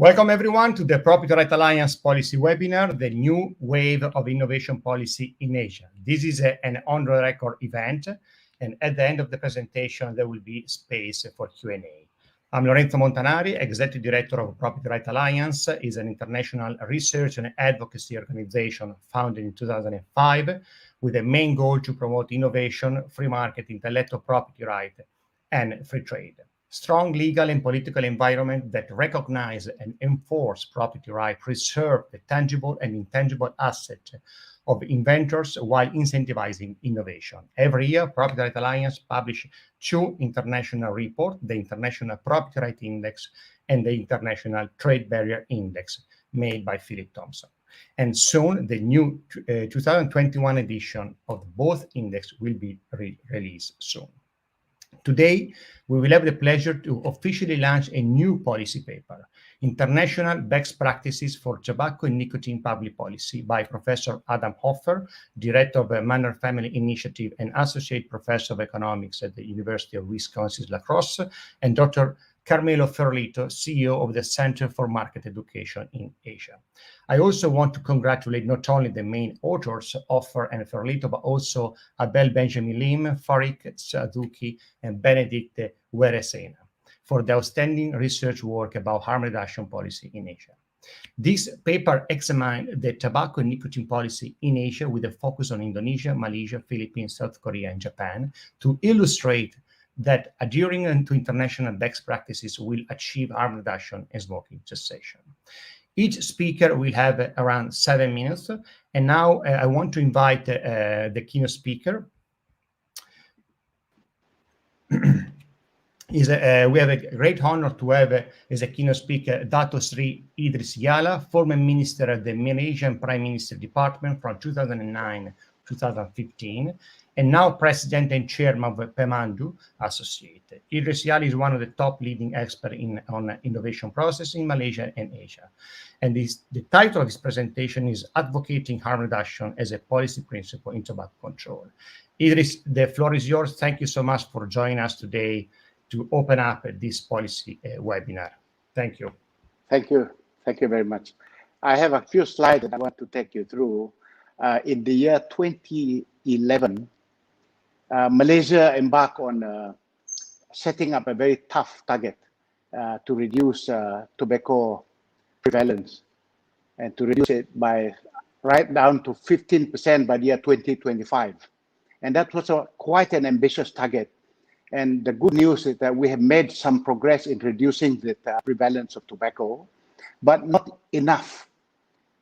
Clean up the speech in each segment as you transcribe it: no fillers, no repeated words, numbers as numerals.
Welcome everyone to the Property Right Alliance Policy Webinar, the new wave of innovation policy in Asia. This is an on-the-record event, and at the end of the presentation, there will be space for Q&A. I'm Lorenzo Montanari, Executive Director of Property Right Alliance. It's an international research and advocacy organization founded in 2005 with a main goal to promote innovation, free market, intellectual property right, and free trade. Strong legal and political environment that recognize and enforce property right, preserve the tangible and intangible assets of inventors while incentivizing innovation. Every year, Property Right Alliance publish two international reports, the International Property Right Index and the International Trade Barrier Index, made by Philip Thompson. And soon, the new 2021 edition of both index will be released soon. Today, we will have the pleasure to officially launch a new policy paper, International Best Practices for Tobacco and Nicotine Public Policy by Professor Adam Hoffer, Director of the Manor Family Initiative and Associate Professor of Economics at the University of Wisconsin-La Crosse, and Dr. Carmelo Ferlito, CEO of the Center for Market Education in Asia. I also want to congratulate not only the main authors, Hoffer and Ferlito, but also Abel Benjamin Lim, Fariq bin Sazuki, and Benedict Weerasena for the outstanding research work about harm reduction policy in Asia. This paper examined the tobacco and nicotine policy in Asia with a focus on Indonesia, Malaysia, Philippines, South Korea, and Japan to illustrate that adhering to international best practices will achieve harm reduction and smoking cessation. Each speaker will have around 7 minutes. And now I want to invite the keynote speaker. We have a great honor to have as a keynote speaker Dato Sri Idris Yala, former minister at the Malaysian Prime Minister Department from 2009 to 2015, and now president and chairman of Pemandu Associate. Idris Yala is one of the top leading experts on innovation process in Malaysia and Asia. And the title of his presentation is Advocating Harm Reduction as a Policy Principle in Tobacco Control. Idris, the floor is yours. Thank you so much for joining us today to open up this policy webinar. Thank you. Thank you. Thank you very much. I have a few slides that I want to take you through. In the year 2011, Malaysia embarked on setting up a very tough target to reduce tobacco prevalence and to reduce it by right down to 15% by the year 2025. And that was quite an ambitious target. And the good news is that we have made some progress in reducing the prevalence of tobacco, but not enough.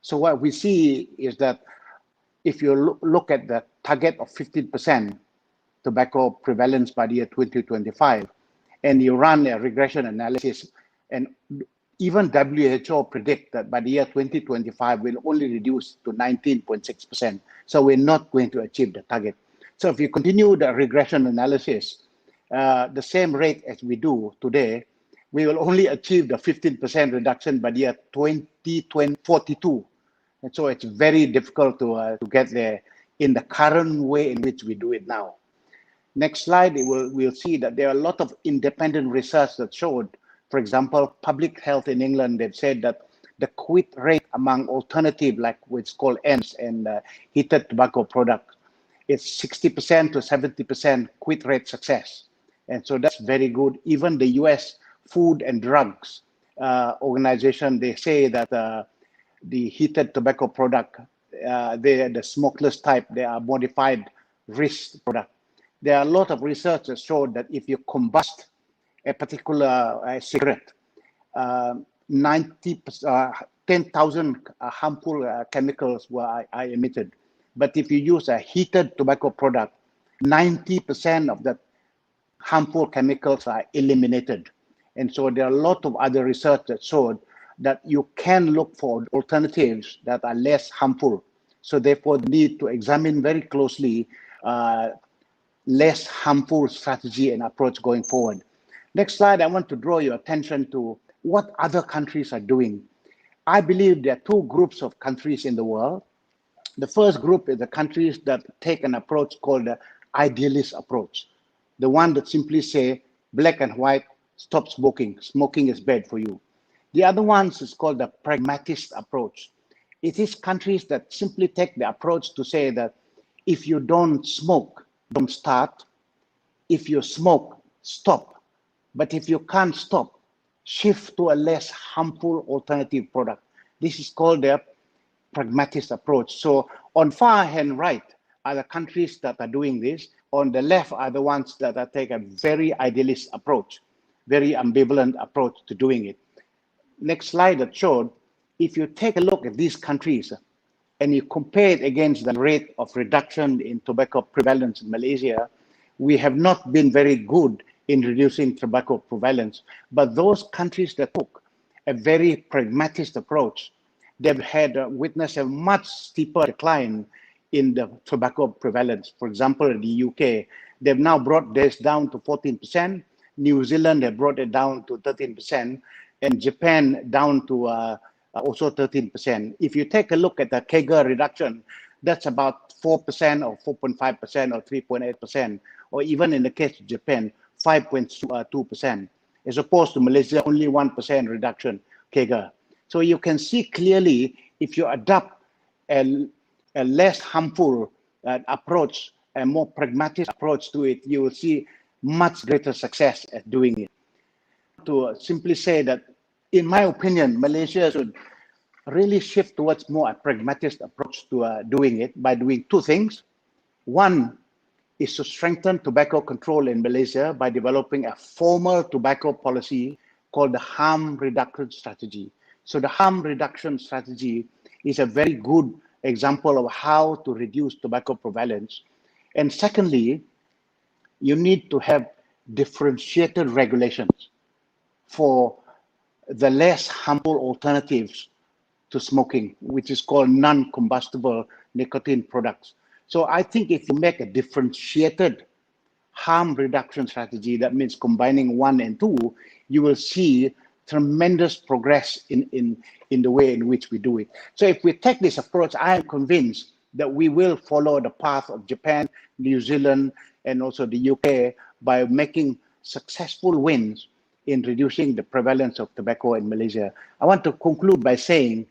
So what we see is that if you look at the target of 15% tobacco prevalence by the year 2025, and you run a regression analysis, and even WHO predict that by the year 2025, we'll only reduce to 19.6%. So we're not going to achieve the target. So if you continue the regression analysis, the same rate as we do today, we will only achieve the 15% reduction by the year 2042. And so it's very difficult to get there in the current way in which we do it now. Next slide, we'll see that there are a lot of independent research that showed, for example, Public Health in England, they've said that the quit rate among alternative, like what's called ENDS and heated tobacco products, is 60% to 70% quit rate success. And so that's very good. Even the US Food and Drugs Organization, they say that the heated tobacco product, the smokeless type, they are modified risk product. There are a lot of research that showed that if you combust a particular cigarette, 10,000 harmful chemicals are emitted. But if you use a heated tobacco product, 90% of the harmful chemicals are eliminated. And so there are a lot of other research that showed that you can look for alternatives that are less harmful. So therefore, need to examine very closely less harmful strategy and approach going forward. Next slide, I want to draw your attention to what other countries are doing. I believe there are two groups of countries in the world. The first group is the countries that take an approach called the idealist approach. The one that simply say black and white, stop smoking. Smoking is bad for you. The other ones is called the pragmatist approach. It is countries that simply take the approach to say that if you don't smoke, don't start. If you smoke, stop. But if you can't stop, shift to a less harmful alternative product. This is called the pragmatist approach. So on far and right are the countries that are doing this. On the left are the ones that are take a very idealist approach, very ambivalent approach to doing it. Next slide that showed, if you take a look at these countries and you compare it against the rate of reduction in tobacco prevalence in Malaysia, we have not been very good in reducing tobacco prevalence. But those countries that took a very pragmatist approach, they've had witnessed a much steeper decline in the tobacco prevalence. For example, in the UK, they've now brought this down to 14%. New Zealand have brought it down to 13%, and Japan down to also 13%. If you take a look at the CAGR reduction, that's about 4% or 4.5% or 3.8%, or even in the case of Japan, 5.2%, as opposed to Malaysia, only 1% reduction CAGR. So you can see clearly if you adopt a less harmful approach, a more pragmatic approach to it, you will see much greater success at doing it. To simply say that, in my opinion, Malaysia should really shift towards more a pragmatic approach to doing it by doing two things. One is to strengthen tobacco control in Malaysia by developing a formal tobacco policy called the harm reduction strategy. So the harm reduction strategy is a very good example of how to reduce tobacco prevalence. And secondly, you need to have differentiated regulations for the less harmful alternatives to smoking, which is called non-combustible nicotine products. So I think if you make a differentiated harm reduction strategy, that means combining 1 and 2, you will see tremendous progress in the way in which we do it. So if we take this approach, I am convinced that we will follow the path of Japan, New Zealand, and also the UK by making successful wins in reducing the prevalence of tobacco in Malaysia. I want to conclude by saying,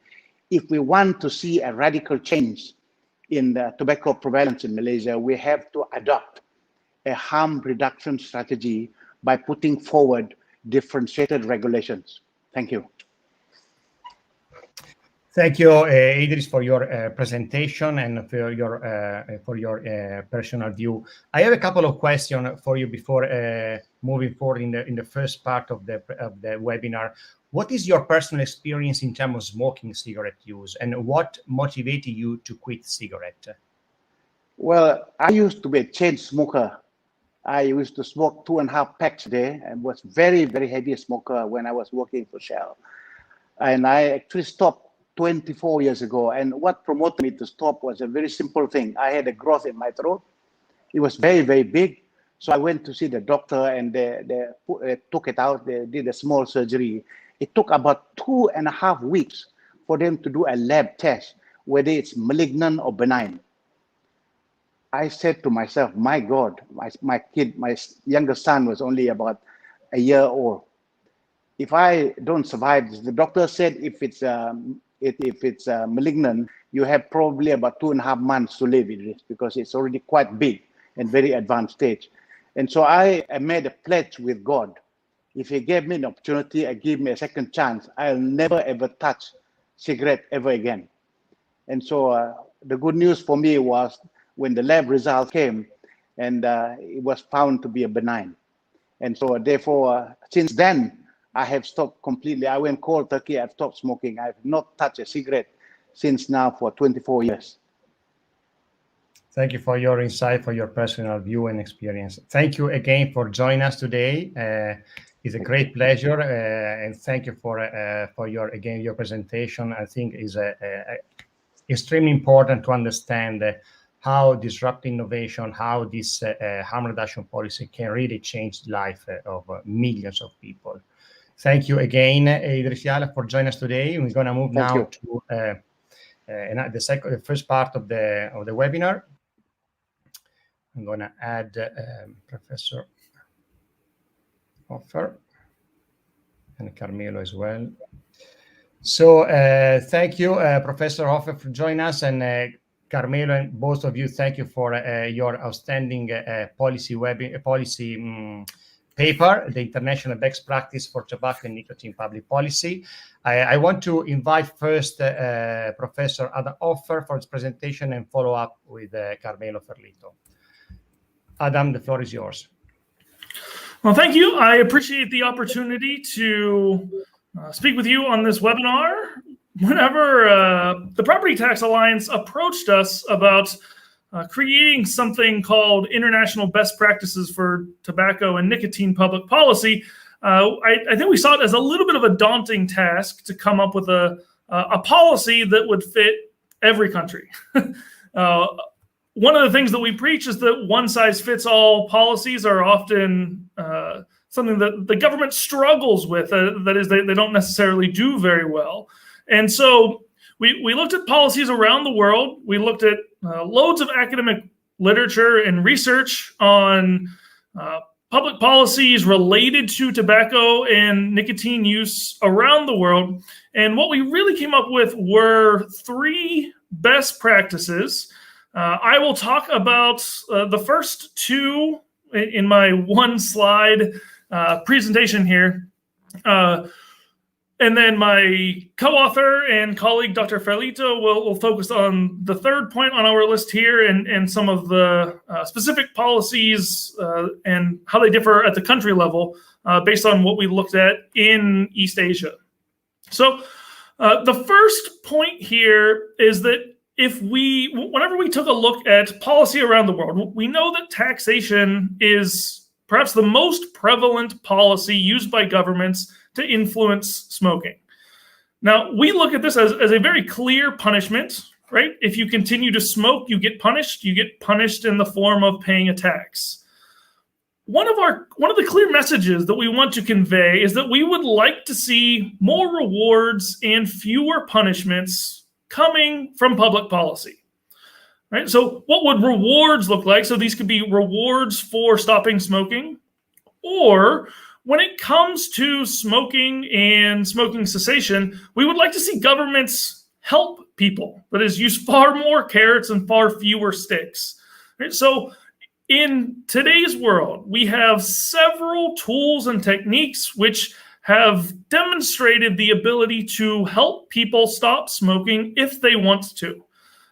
if we want to see a radical change in the tobacco prevalence in Malaysia, we have to adopt a harm reduction strategy by putting forward differentiated regulations. Thank you. Thank you, Idris, for your presentation and for your personal view. I have a couple of questions for you before moving forward in the first part of the webinar. What is your personal experience in terms of smoking cigarette use, and what motivated you to quit cigarette? Well, I used to be a chain smoker. I used to smoke 2.5 packs a day and was very, very heavy smoker when I was working for Shell. And I actually stopped 24 years ago. And what promoted me to stop was a very simple thing. I had a growth in my throat. It was very, very big. So I went to see the doctor and they took it out. They did a small surgery. It took about 2.5 weeks for them to do a lab test, whether it's malignant or benign. I said to myself, my God, my youngest son was only about a year old. If I don't survive this, the doctor said if it's malignant, you have probably about 2.5 months to live with this because it's already quite big and very advanced stage. And so I made a pledge with God. If he gave me an opportunity and give me a second chance, I'll never ever touch cigarette ever again. And so the good news for me was when the lab result came and it was found to be a benign. And so therefore, since then, I have stopped completely. I went cold turkey, I've stopped smoking. I've not touched a cigarette since now for 24 years. Thank you for your insight, for your personal view and experience. Thank you again for joining us today. It's a great pleasure, and thank you for your presentation. I think is extremely important to understand how disruptive innovation, how this harm reduction policy can really change the life of millions of people. Thank you again, Idris Yala, for joining us today. We're going to move now to the first part of the webinar. I'm going to add Professor Hoffer and Carmelo as well. So thank you, Professor Hoffer, for joining us, and Carmelo, and both of you, thank you for your outstanding policy paper, the International Best Practice for Tobacco and Nicotine Public Policy. I want to invite first Professor Adam Hoffer for his presentation and follow up with Carmelo Ferlito. Adam, the floor is yours. Well, thank you. I appreciate the opportunity to speak with you on this webinar. Whenever the Property Tax Alliance approached us about creating something called International Best Practices for Tobacco and Nicotine Public Policy, I think we saw it as a little bit of a daunting task to come up with a policy that would fit every country. One of the things that we preach is that one-size-fits-all policies are often something that the government struggles with. That is, they don't necessarily do very well. And so we looked at policies around the world. We looked at loads of academic literature and research on public policies related to tobacco and nicotine use around the world. And what we really came up with were 3 best practices. I will talk about the first 2 in my 1-slide presentation here. And then my co-author and colleague, Dr. Ferlito, will focus on the 3rd point on our list here and some of the specific policies and how they differ at the country level based on what we looked at in East Asia. So the first point here is that whenever we took a look at policy around the world, we know that taxation is perhaps the most prevalent policy used by governments to influence smoking. Now, we look at this as a very clear punishment, right? If you continue to smoke, you get punished. You get punished in the form of paying a tax. One of the clear messages that we want to convey is that we would like to see more rewards and fewer punishments coming from public policy, right? So what would rewards look like? So these could be rewards for stopping smoking, or when it comes to smoking and smoking cessation, we would like to see governments help people, that is, use far more carrots and far fewer sticks. Right? So in today's world, we have several tools and techniques which have demonstrated the ability to help people stop smoking if they want to.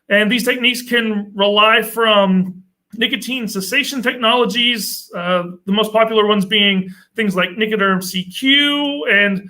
And these techniques can rely from nicotine cessation technologies, the most popular ones being things like Nicoderm CQ and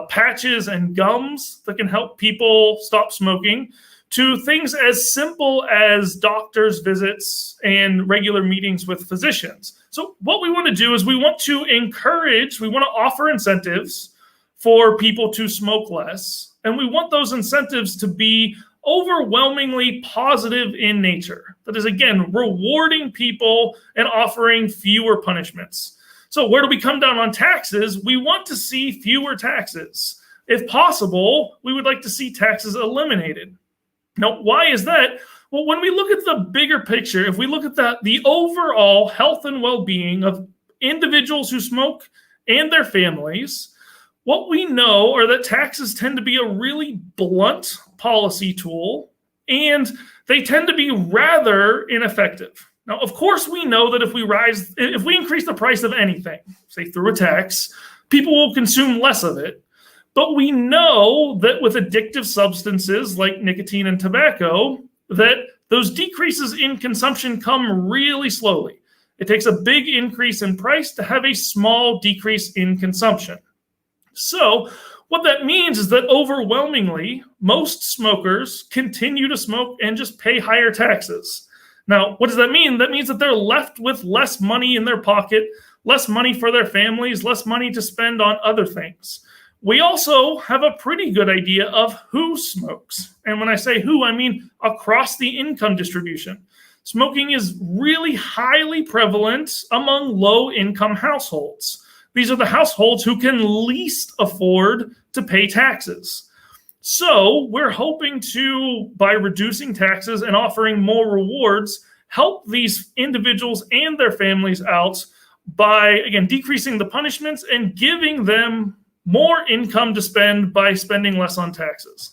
patches and gums that can help people stop smoking, to things as simple as doctor's visits and regular meetings with physicians. So what we want to do is we want to offer incentives for people to smoke less, and we want those incentives to be overwhelmingly positive in nature. That is, again, rewarding people and offering fewer punishments. So where do we come down on taxes? We want to see fewer taxes. If possible, we would like to see taxes eliminated. Now, why is that? Well, when we look at the bigger picture, if we look at the overall health and well-being of individuals who smoke and their families, what we know are that taxes tend to be a really blunt policy tool, and they tend to be rather ineffective. Now, of course, we know that if we increase the price of anything, say through a tax, people will consume less of it. But we know that with addictive substances like nicotine and tobacco, that those decreases in consumption come really slowly. It takes a big increase in price to have a small decrease in consumption. So what that means is that overwhelmingly, most smokers continue to smoke and just pay higher taxes. Now, what does that mean? That means that they're left with less money in their pocket, less money for their families, less money to spend on other things. We also have a pretty good idea of who smokes. And when I say who, I mean across the income distribution. Smoking is really highly prevalent among low-income households. These are the households who can least afford to pay taxes. So we're hoping to, by reducing taxes and offering more rewards, help these individuals and their families out by, again, decreasing the punishments and giving them more income to spend by spending less on taxes.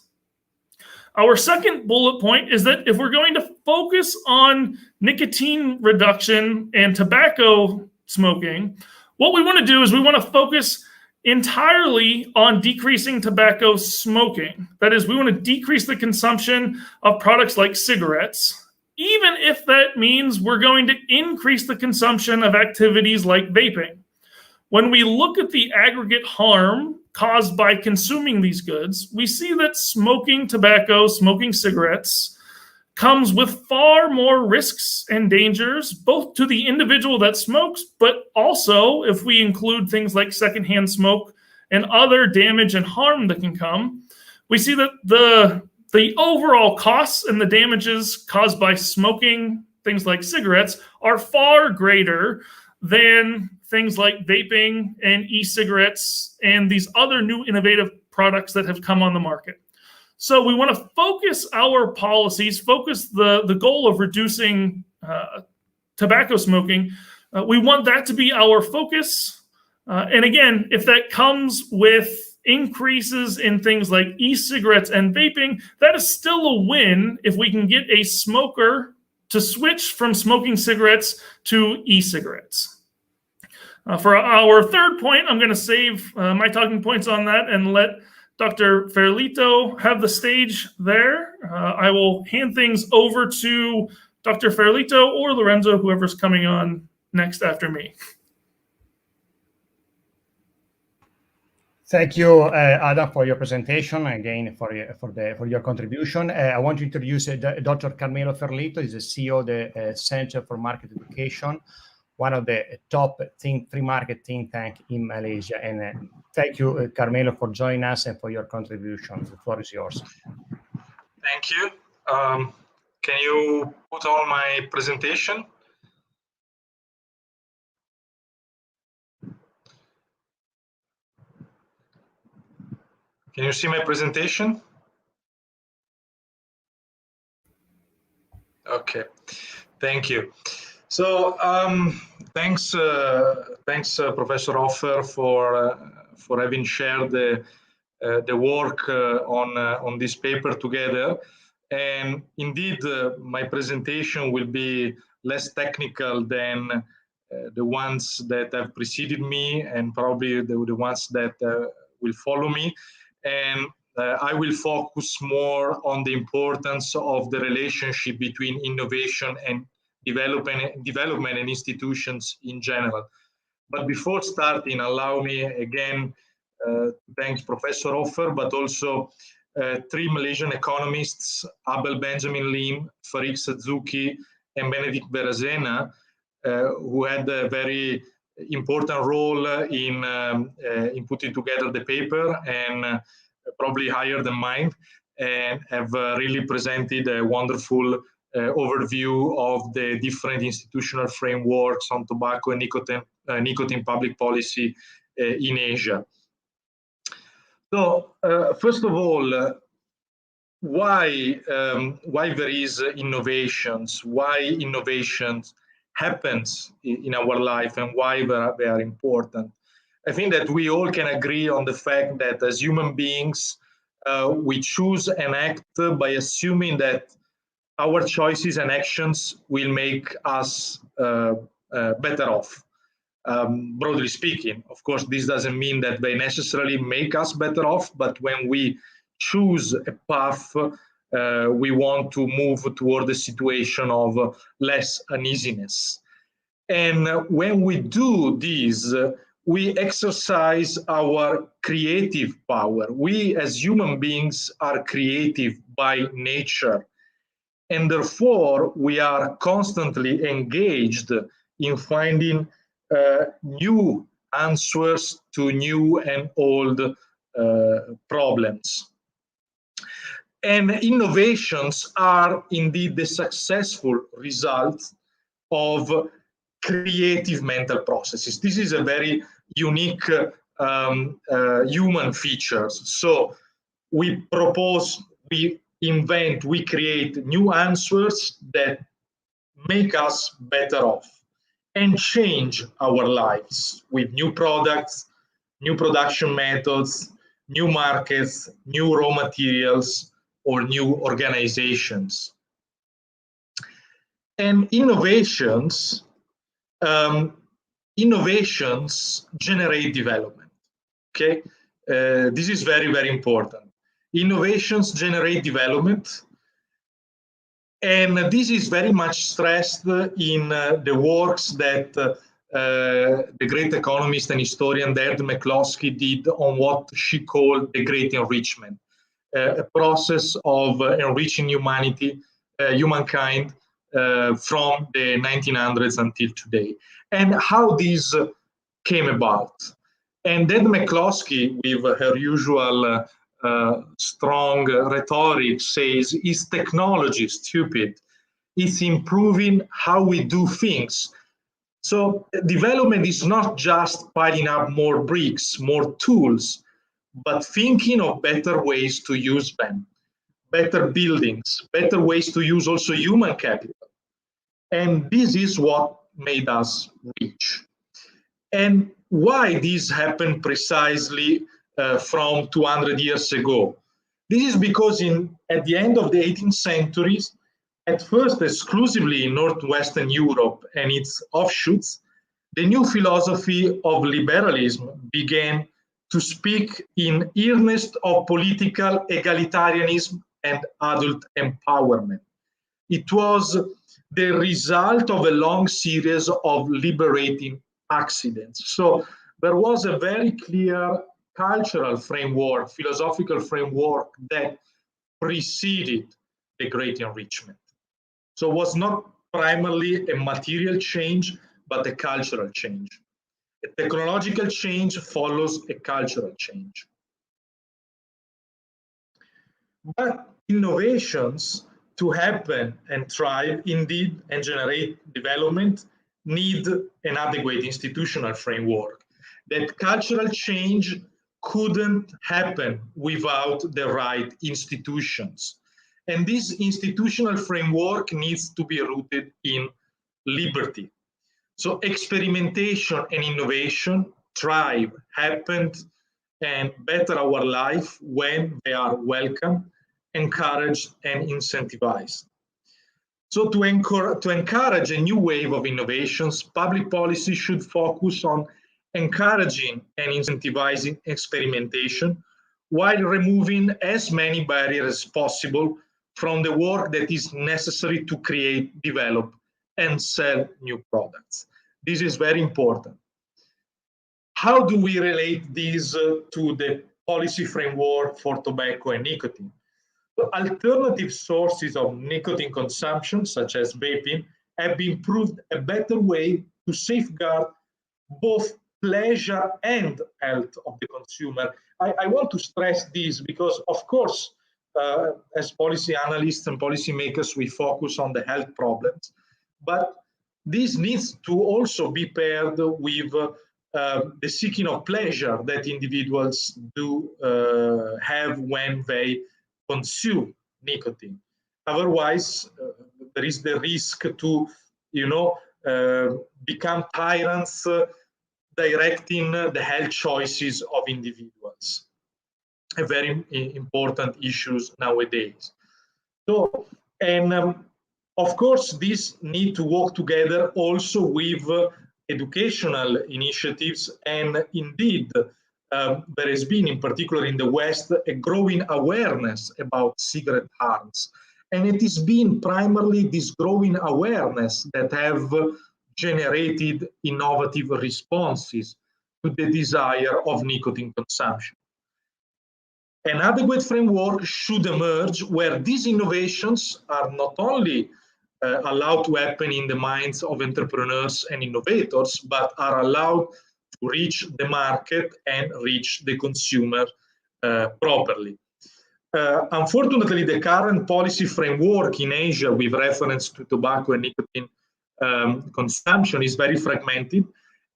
Our second bullet point is that if we're going to focus on nicotine reduction and tobacco smoking, what we want to do is we want to focus entirely on decreasing tobacco smoking. That is, we want to decrease the consumption of products like cigarettes, even if that means we're going to increase the consumption of activities like vaping. When we look at the aggregate harm caused by consuming these goods, we see that smoking tobacco, smoking cigarettes, comes with far more risks and dangers, both to the individual that smokes, but also if we include things like secondhand smoke and other damage and harm that can come, we see that the overall costs and the damages caused by smoking things like cigarettes are far greater than things like vaping and e-cigarettes and these other new innovative products that have come on the market. So we want to focus our policies, focus the goal of reducing tobacco smoking. We want that to be our focus. And again, if that comes with increases in things like e-cigarettes and vaping, that is still a win if we can get a smoker to switch from smoking cigarettes to e-cigarettes. For our third point, I'm going to save my talking points on that and let Dr. Ferlito have the stage there. I will hand things over to Dr. Ferlito or Lorenzo, whoever's coming on next after me. Thank you, Adam, for your presentation, again, for your contribution. I want to introduce Dr. Carmelo Ferlito. He's the CEO of the Center for Market Education, one of the top free market think tank in Malaysia. And thank you, Carmelo, for joining us and for your contribution. The floor is yours. Thank you. Can you put on my presentation? Can you see my presentation? Okay, thank you. So thanks, Professor Hoffer, for having shared the work on this paper together. And indeed, my presentation will be less technical than the ones that have preceded me, and probably the ones that will follow me. And I will focus more on the importance of the relationship between innovation and development and institutions in general. But before starting, allow me again to thank Professor Hoffer, but also three Malaysian economists, Abel Benjamin Lim, Fariq Sazuki, and Benedict Weerasena, who had a very important role in putting together the paper, and probably higher than mine, and have really presented a wonderful overview of the different institutional frameworks on tobacco and nicotine public policy in Asia. So first of all, why there is innovations, why innovations happens in our life, and why they are important. I think that we all can agree on the fact that as human beings, we choose and act by assuming that our choices and actions will make us better off. Broadly speaking, of course, this doesn't mean that they necessarily make us better off, but when we choose a path, we want to move toward a situation of less uneasiness. And when we do this, we exercise our creative power. We as human beings are creative by nature. And therefore, we are constantly engaged in finding new answers to new and old problems. And innovations are indeed the successful result of creative mental processes. This is a very unique human feature. So we propose, we invent, we create new answers that make us better off and change our lives with new products, new production methods, new markets, new raw materials, or new organizations. And innovations generate development. Okay, this is very, very important. Innovations generate development, and this is very much stressed in the works that the great economist and historian Deirdre McCloskey did on what she called the Great Enrichment, a process of enriching humankind from the 1900s until today, and how this came about. And then McCloskey, with her usual strong rhetoric, says, is technology stupid? It's improving how we do things. So development is not just piling up more bricks, more tools, but thinking of better ways to use them, better buildings, better ways to use also human capital. And this is what made us rich. And why this happened precisely from 200 years ago? This is because at the end of the 18th century, at first exclusively in Northwestern Europe and its offshoots, the new philosophy of liberalism began to speak in earnest of political egalitarianism and adult empowerment. It was the result of a long series of liberating accidents. So there was a very clear cultural framework, philosophical framework that preceded the Great Enrichment. So it was not primarily a material change, but a cultural change. A technological change follows a cultural change. But innovations to happen and thrive indeed and generate development need an adequate institutional framework. That cultural change couldn't happen without the right institutions. And this institutional framework needs to be rooted in liberty. So experimentation and innovation thrive, happen, and better our life when they are welcome, encouraged, and incentivized. So to encourage a new wave of innovations, public policy should focus on encouraging and incentivizing experimentation while removing as many barriers as possible from the work that is necessary to create, develop, and sell new products. This is very important. How do we relate this to the policy framework for tobacco and nicotine? Alternative sources of nicotine consumption, such as vaping, have been proved a better way to safeguard both pleasure and health of the consumer. I want to stress this because, of course, as policy analysts and policymakers, we focus on the health problems, but this needs to also be paired with the seeking of pleasure that individuals do have when they consume nicotine. Otherwise, there is the risk to, become tyrants directing the health choices of individuals. A very important issue nowadays. So, and of course, these need to work together also with educational initiatives, and indeed, there has been, in particular in the West, a growing awareness about cigarette harms. And it has been primarily this growing awareness that have generated innovative responses to the desire of nicotine consumption. An adequate framework should emerge where these innovations are not only allowed to happen in the minds of entrepreneurs and innovators, but are allowed to reach the market and reach the consumer properly. Unfortunately, the current policy framework in Asia with reference to tobacco and nicotine consumption is very fragmented,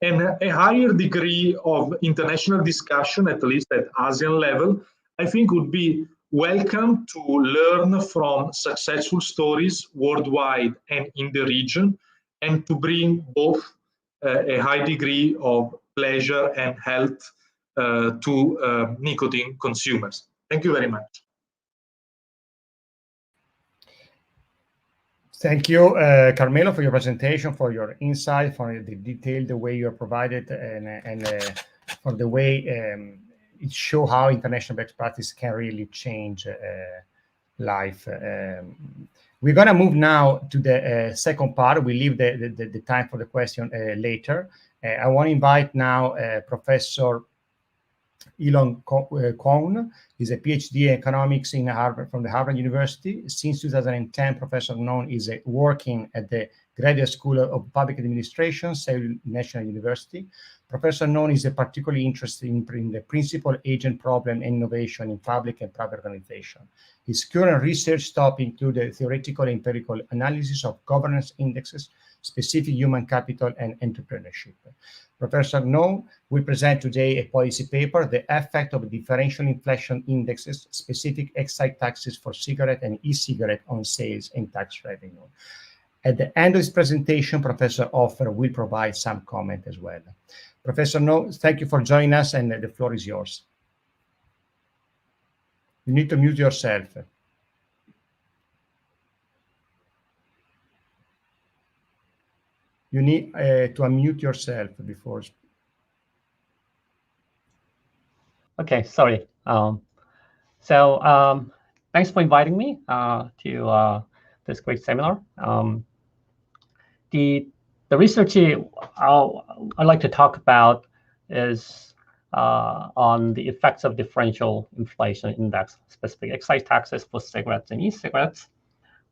and a higher degree of international discussion, at least at ASEAN level, I think would be welcome to learn from successful stories worldwide and in the region, and to bring both a high degree of pleasure and health to nicotine consumers. Thank you very much. Thank you, Carmelo, for your presentation, for your insight, for the detailed way you provided, and for the way it shows how international best practice can really change life. We're going to move now to the second part. We leave the time for the question later. I want to invite now Professor Elon Kohn. He's a PhD in economics in Harvard, from the Harvard University. Since 2010, Professor Kohn is working at the Graduate School of Public Administration, Seoul National University. Professor Kohn is particularly interested in the principal agent problem and innovation in public and private organizations. His current research topics include the theoretical and empirical analysis of governance indexes, specific human capital, and entrepreneurship. Professor Kohn will present today a policy paper, The Effect of Differential Inflation Indexes, Specific Excise Taxes for Cigarette and E-Cigarette on Sales and Tax Revenue. At the end of his presentation, Professor Hoffer will provide some comment as well. Professor Kohn, thank you for joining us, and the floor is yours. You need to mute yourself. You need to unmute yourself before. Okay, sorry. Thanks for inviting me to this great seminar. The research I'd like to talk about is on the effects of differential inflation index, specific excise taxes for cigarettes and e-cigarettes.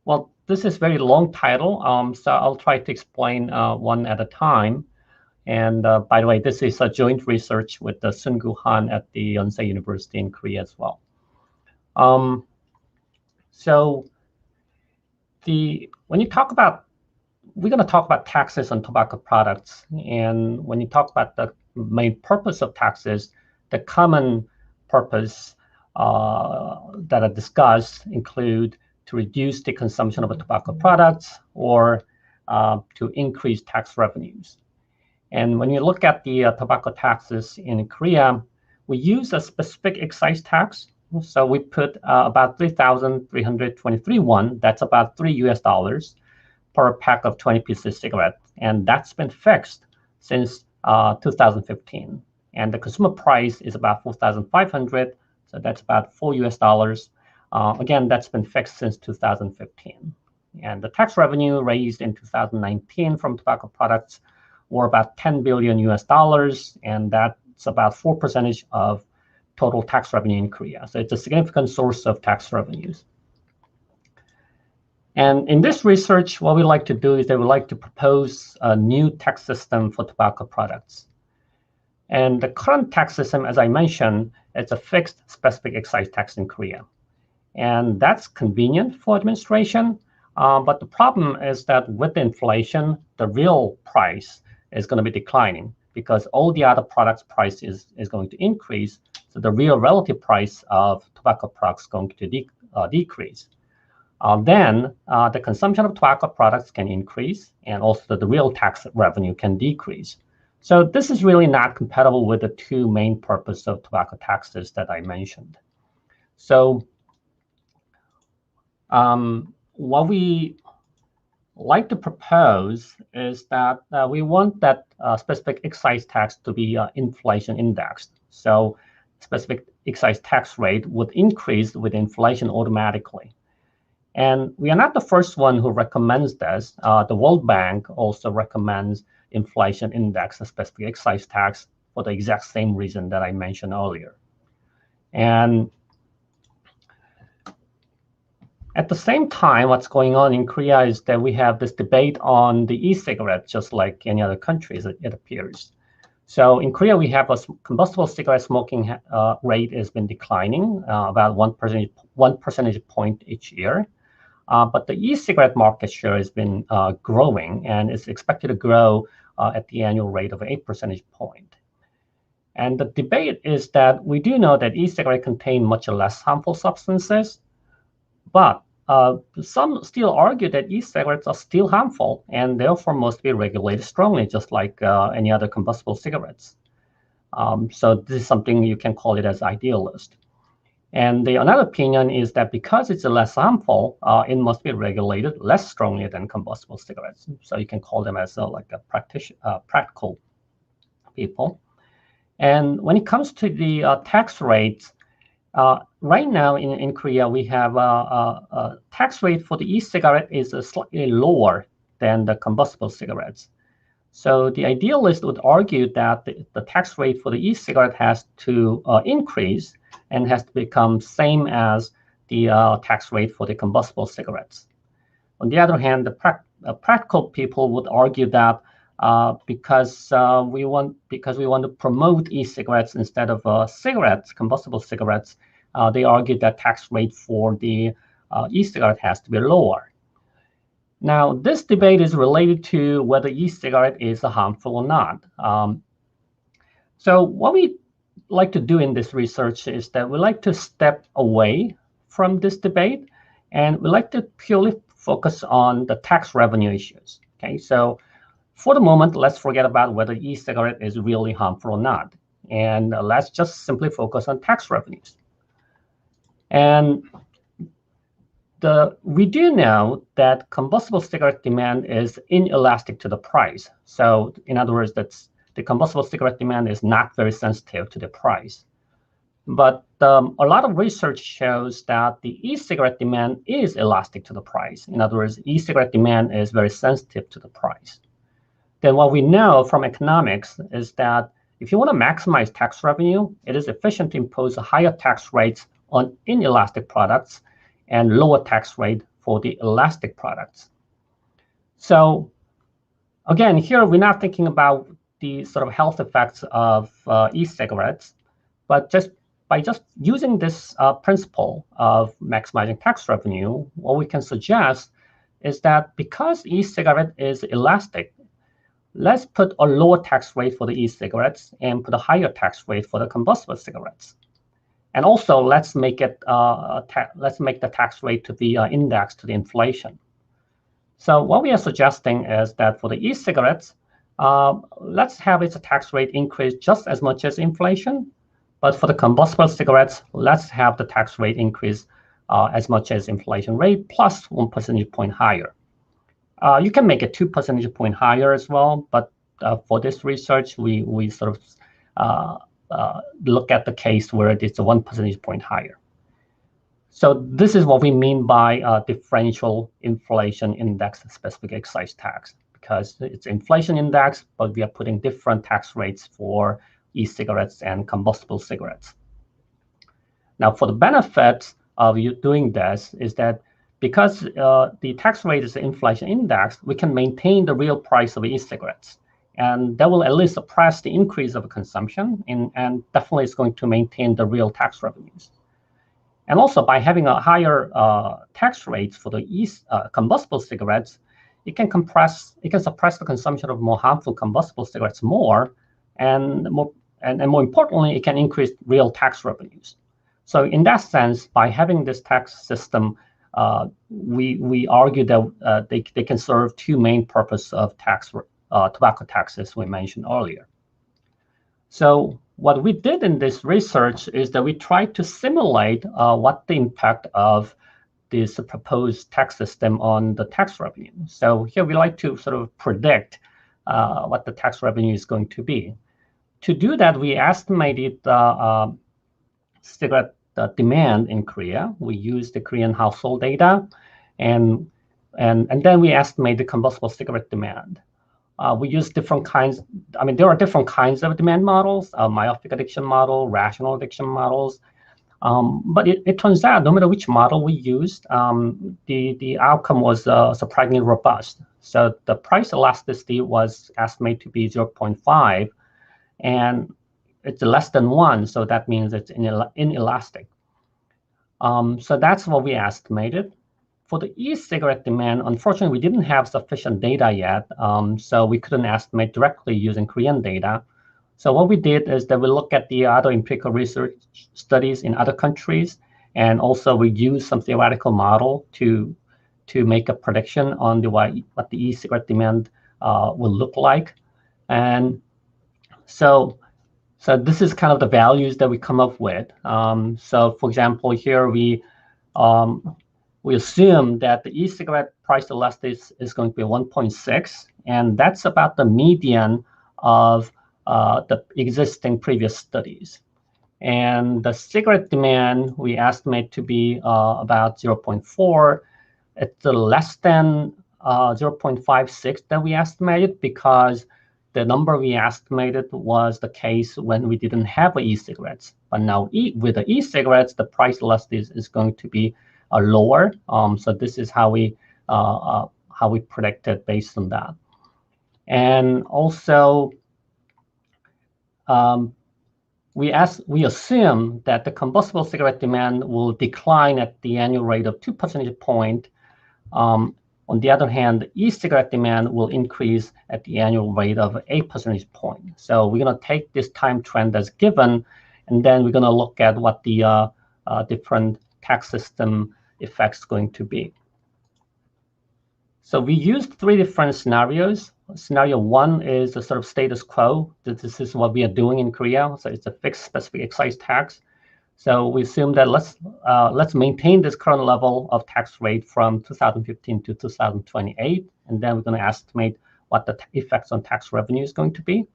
Well, this is a very long title, so I'll try to explain one at a time. And by the way, this is a joint research with the Sun-Gu Han at the Yonsei University in Korea as well. When you talk about, we're going to talk about taxes on tobacco products. And when you talk about the main purpose of taxes, the common purpose that are discussed include to reduce the consumption of tobacco products or to increase tax revenues. And when you look at the tobacco taxes in Korea, we use a specific excise tax. So we put about 3,323 won, that's about $3 per pack of 20 pieces cigarette. And that's been fixed since 2015. And the consumer price is about 4,500, so that's about $4. Again, that's been fixed since 2015. And the tax revenue raised in 2019 from tobacco products were about $10 billion, and that's about 4% of total tax revenue in Korea. So it's a significant source of tax revenues. And in this research, what we like to do is that we like to propose a new tax system for tobacco products. And the current tax system, as I mentioned, is a fixed specific excise tax in Korea. And that's convenient for administration. But the problem is that with inflation, the real price is going to be declining because all the other products' price is going to increase. So the real relative price of tobacco products is going to decrease. Then the consumption of tobacco products can increase, and also the real tax revenue can decrease. So this is really not compatible with the two main purposes of tobacco taxes that I mentioned. So what we like to propose is that we want that specific excise tax to be inflation indexed. So specific excise tax rate would increase with inflation automatically. And we are not the first one who recommends this. The World Bank also recommends inflation index, a specific excise tax, for the exact same reason that I mentioned earlier. And at the same time, what's going on in Korea is that we have this debate on the e-cigarette, just like any other countries, it appears. So in Korea, we have a combustible cigarette smoking rate has been declining about 1 percentage point each year. But the e-cigarette market share has been growing and is expected to grow at the annual rate of 8 percentage point. And the debate is that we do know that e-cigarettes contain much less harmful substances, but some still argue that e-cigarettes are still harmful and therefore must be regulated strongly, just like any other combustible cigarettes. So this is something you can call it as idealist. And another opinion is that because it's less harmful, it must be regulated less strongly than combustible cigarettes. So you can call them as like a practical people. And when it comes to the tax rates, right now in Korea, we have a tax rate for the e-cigarette is slightly lower than the combustible cigarettes. So the idealist would argue that the tax rate for the e-cigarette has to increase and has to become same as the tax rate for the combustible cigarettes. On the other hand, the practical people would argue that because we want to promote e-cigarettes instead of cigarettes, combustible cigarettes, they argue that tax rate for the e-cigarette has to be lower. Now, this debate is related to whether e-cigarette is harmful or not. So what we like to do in this research is that we like to step away from this debate, and we like to purely focus on the tax revenue issues. Okay, so for the moment, let's forget about whether e-cigarette is really harmful or not, and let's just simply focus on tax revenues. And we do know that combustible cigarette demand is inelastic to the price. So in other words, the combustible cigarette demand is not very sensitive to the price. But a lot of research shows that the e-cigarette demand is elastic to the price. In other words, e-cigarette demand is very sensitive to the price. Then what we know from economics is that if you want to maximize tax revenue, it is efficient to impose higher tax rates on inelastic products and lower tax rate for the elastic products. So again, here we're not thinking about the sort of health effects of e-cigarettes, but by using this principle of maximizing tax revenue, what we can suggest is that because e-cigarette is elastic, let's put a lower tax rate for the e-cigarettes and put a higher tax rate for the combustible cigarettes. And also, let's make the tax rate to be indexed to the inflation. So what we are suggesting is that for the e-cigarettes, let's have its tax rate increase just as much as inflation. But for the combustible cigarettes, let's have the tax rate increase as much as inflation rate plus 1 percentage point higher. You can make it 2 percentage point higher as well, but for this research, we sort of look at the case where it is 1 percentage point higher. So this is what we mean by differential inflation index specific excise tax, because it's inflation index, but we are putting different tax rates for e-cigarettes and combustible cigarettes. Now, for the benefits of you doing this is that because the tax rate is the inflation index, we can maintain the real price of e-cigarettes. And that will at least suppress the increase of consumption, and definitely is going to maintain the real tax revenues. And also, by having a higher tax rate for the combustible cigarettes, it can suppress the consumption of more harmful combustible cigarettes more, and more importantly, it can increase real tax revenues. So in that sense, by having this tax system, we argue that they can serve two main purposes of tobacco taxes we mentioned earlier. So what we did in this research is that we tried to simulate what the impact of this proposed tax system on the tax revenue. So here we like to sort of predict what the tax revenue is going to be. To do that, we estimated cigarette demand in Korea. We used the Korean household data, and then we estimate the combustible cigarette demand. We use different kinds. I mean, there are different kinds of demand models: myopic addiction model, rational addiction models. But it turns out, no matter which model we used, the outcome was surprisingly robust. So the price elasticity was estimated to be 0.5, and it's less than 1. So that means it's inelastic. So that's what we estimated. For the e-cigarette demand, unfortunately, we didn't have sufficient data yet, so we couldn't estimate directly using Korean data. So what we did is that we looked at the other empirical research studies in other countries, and also we used some theoretical model to make a prediction on what the e-cigarette demand will look like. And so So this is kind of the values that we come up with. So for example, here we assume that the e-cigarette price elasticity is going to be 1.6, and that's about the median of the existing previous studies. And the cigarette demand we estimate to be about 0.4. It's less than 0.56 that we estimated, because the number we estimated was the case when we didn't have e-cigarettes. But now with the e-cigarettes, the price elasticity is going to be lower. So this is how we predicted based on that. And also, we assume that the combustible cigarette demand will decline at the annual rate of 2 percentage points. On the other hand, e-cigarette demand will increase at the annual rate of 8 percentage points. So we're going to take this time trend as given, and then we're going to look at what the different tax system effects going to be. So we used 3 different scenarios. Scenario 1 is a sort of status quo. This is what we are doing in Korea. So it's a fixed specific excise tax. So we assume that let's maintain this current level of tax rate from 2015 to 2028, and then we're going to estimate what the effects on tax revenue is going to be.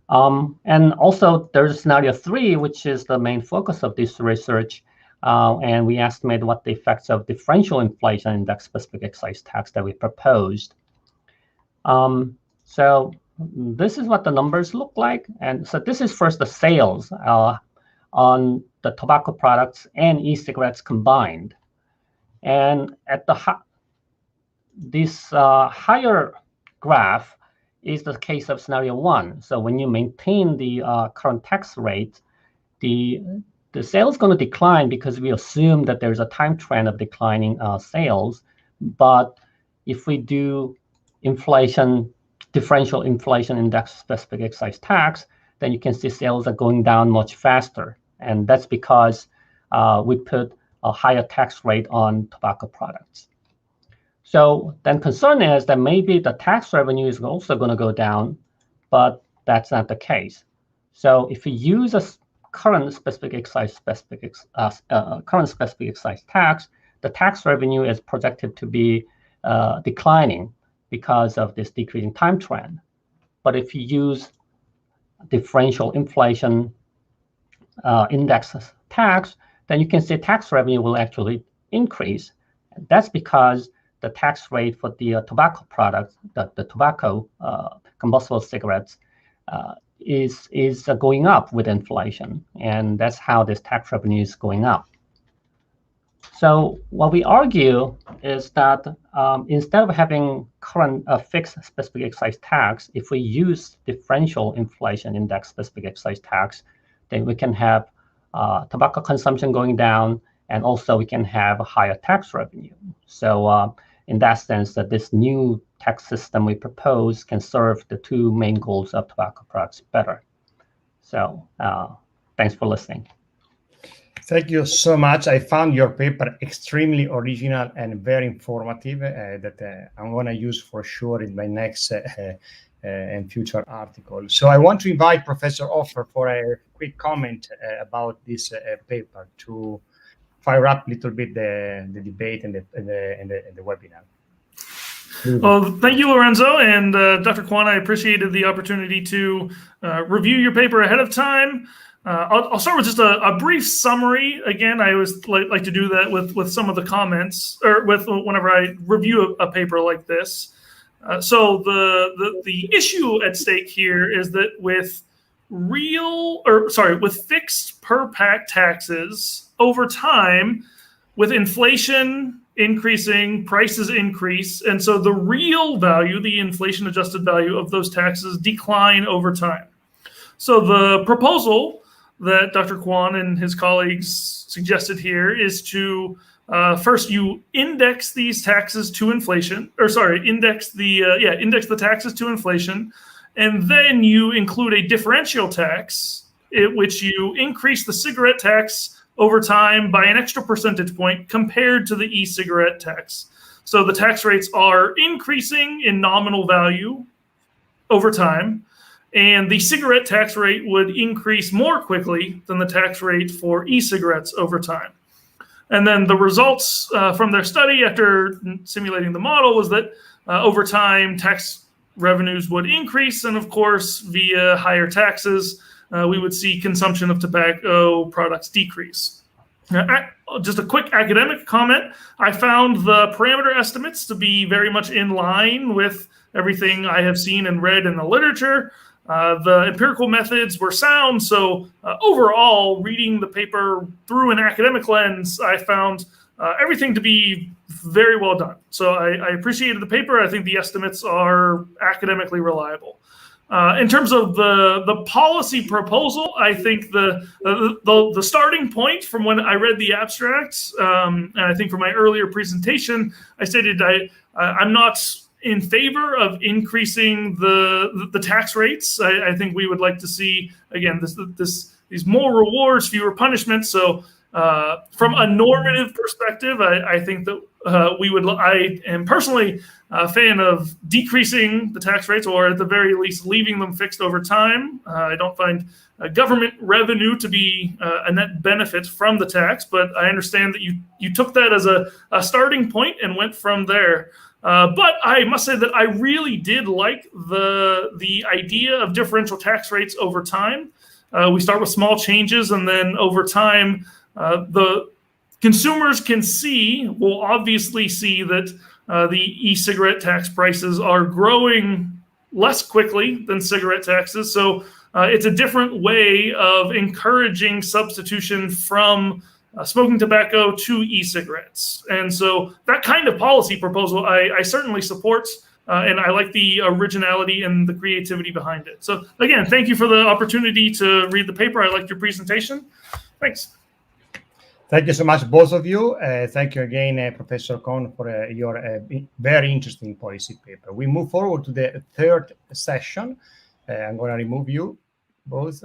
And also there's scenario 3, which is the main focus of this research, and we estimate what the effects of differential inflation index specific excise tax that we proposed. So this is what the numbers look like, and so this is first the sales on the tobacco products and e-cigarettes combined. And at this higher graph is the case of scenario 1. So when you maintain the current tax rate, the sales is going to decline because we assume that there's a time trend of declining sales. But if we do differential inflation index specific excise tax, then you can see sales are going down much faster. And that's because we put a higher tax rate on tobacco products. So then concern is that maybe the tax revenue is also going to go down, but that's not the case. So if we use a current specific excise tax, the tax revenue is projected to be declining because of this decreasing time trend. But if you use differential inflation index tax, then you can see tax revenue will actually increase. And that's because the tax rate for the tobacco products, the tobacco combustible cigarettes, is going up with inflation, and that's how this tax revenue is going up. So what we argue is that instead of having current fixed specific excise tax, if we use differential inflation index specific excise tax, then we can have tobacco consumption going down, and also we can have a higher tax revenue. So in that sense, that this new tax system we propose can serve the 2 main goals of tobacco products better. So thanks for listening. Thank you so much. I found your paper extremely original and very informative that I'm going to use for sure in my next and future article. So I want to invite Professor Hoffer for a quick comment about this paper to fire up a little bit the debate and the webinar. Well, thank you, Lorenzo, and Dr. Kwan. I appreciated the opportunity to review your paper ahead of time. I'll start with just a brief summary. Again, I always like to do that with some of the comments, or whenever I review a paper like this. So the issue at stake here is that with fixed per pack taxes over time, with inflation increasing, prices increase, and so the real value, the inflation adjusted value of those taxes decline over time. So the proposal that Dr. Kwan and his colleagues suggested here is to first you index these taxes to inflation, index the taxes to inflation, and then you include a differential tax, which you increase the cigarette tax over time by an extra percentage point compared to the e-cigarette tax. So the tax rates are increasing in nominal value over time, and the cigarette tax rate would increase more quickly than the tax rate for e-cigarettes over time. And then the results from their study after simulating the model was that over time, tax revenues would increase. And of course, via higher taxes, we would see consumption of tobacco products decrease. Just a quick academic comment. I found the parameter estimates to be very much in line with everything I have seen and read in the literature. The empirical methods were sound. So overall, reading the paper through an academic lens, I found everything to be very well done. So I appreciated the paper. I think the estimates are academically reliable. In terms of the policy proposal, I think the starting point from when I read the abstracts, and I think from my earlier presentation, I stated I'm not in favor of increasing the tax rates. I think we would like to see, again, these more rewards, fewer punishments. So from a normative perspective, I think that I am personally a fan of decreasing the tax rates, or at the very least leaving them fixed over time. I don't find government revenue to be a net benefit from the tax, but I understand that you took that as a starting point and went from there. But I must say that I really did like the idea of differential tax rates over time. We start with small changes, and then over time, the consumers will obviously see that the e-cigarette tax prices are growing less quickly than cigarette taxes. So it's a different way of encouraging substitution from smoking tobacco to e-cigarettes. And so that kind of policy proposal, I certainly support, and I like the originality and the creativity behind it. So again, thank you for the opportunity to read the paper. I liked your presentation. Thanks. Thank you so much, both of you. Thank you again, Professor Kohn, for your very interesting policy paper. We move forward to the third session. I'm going to remove you both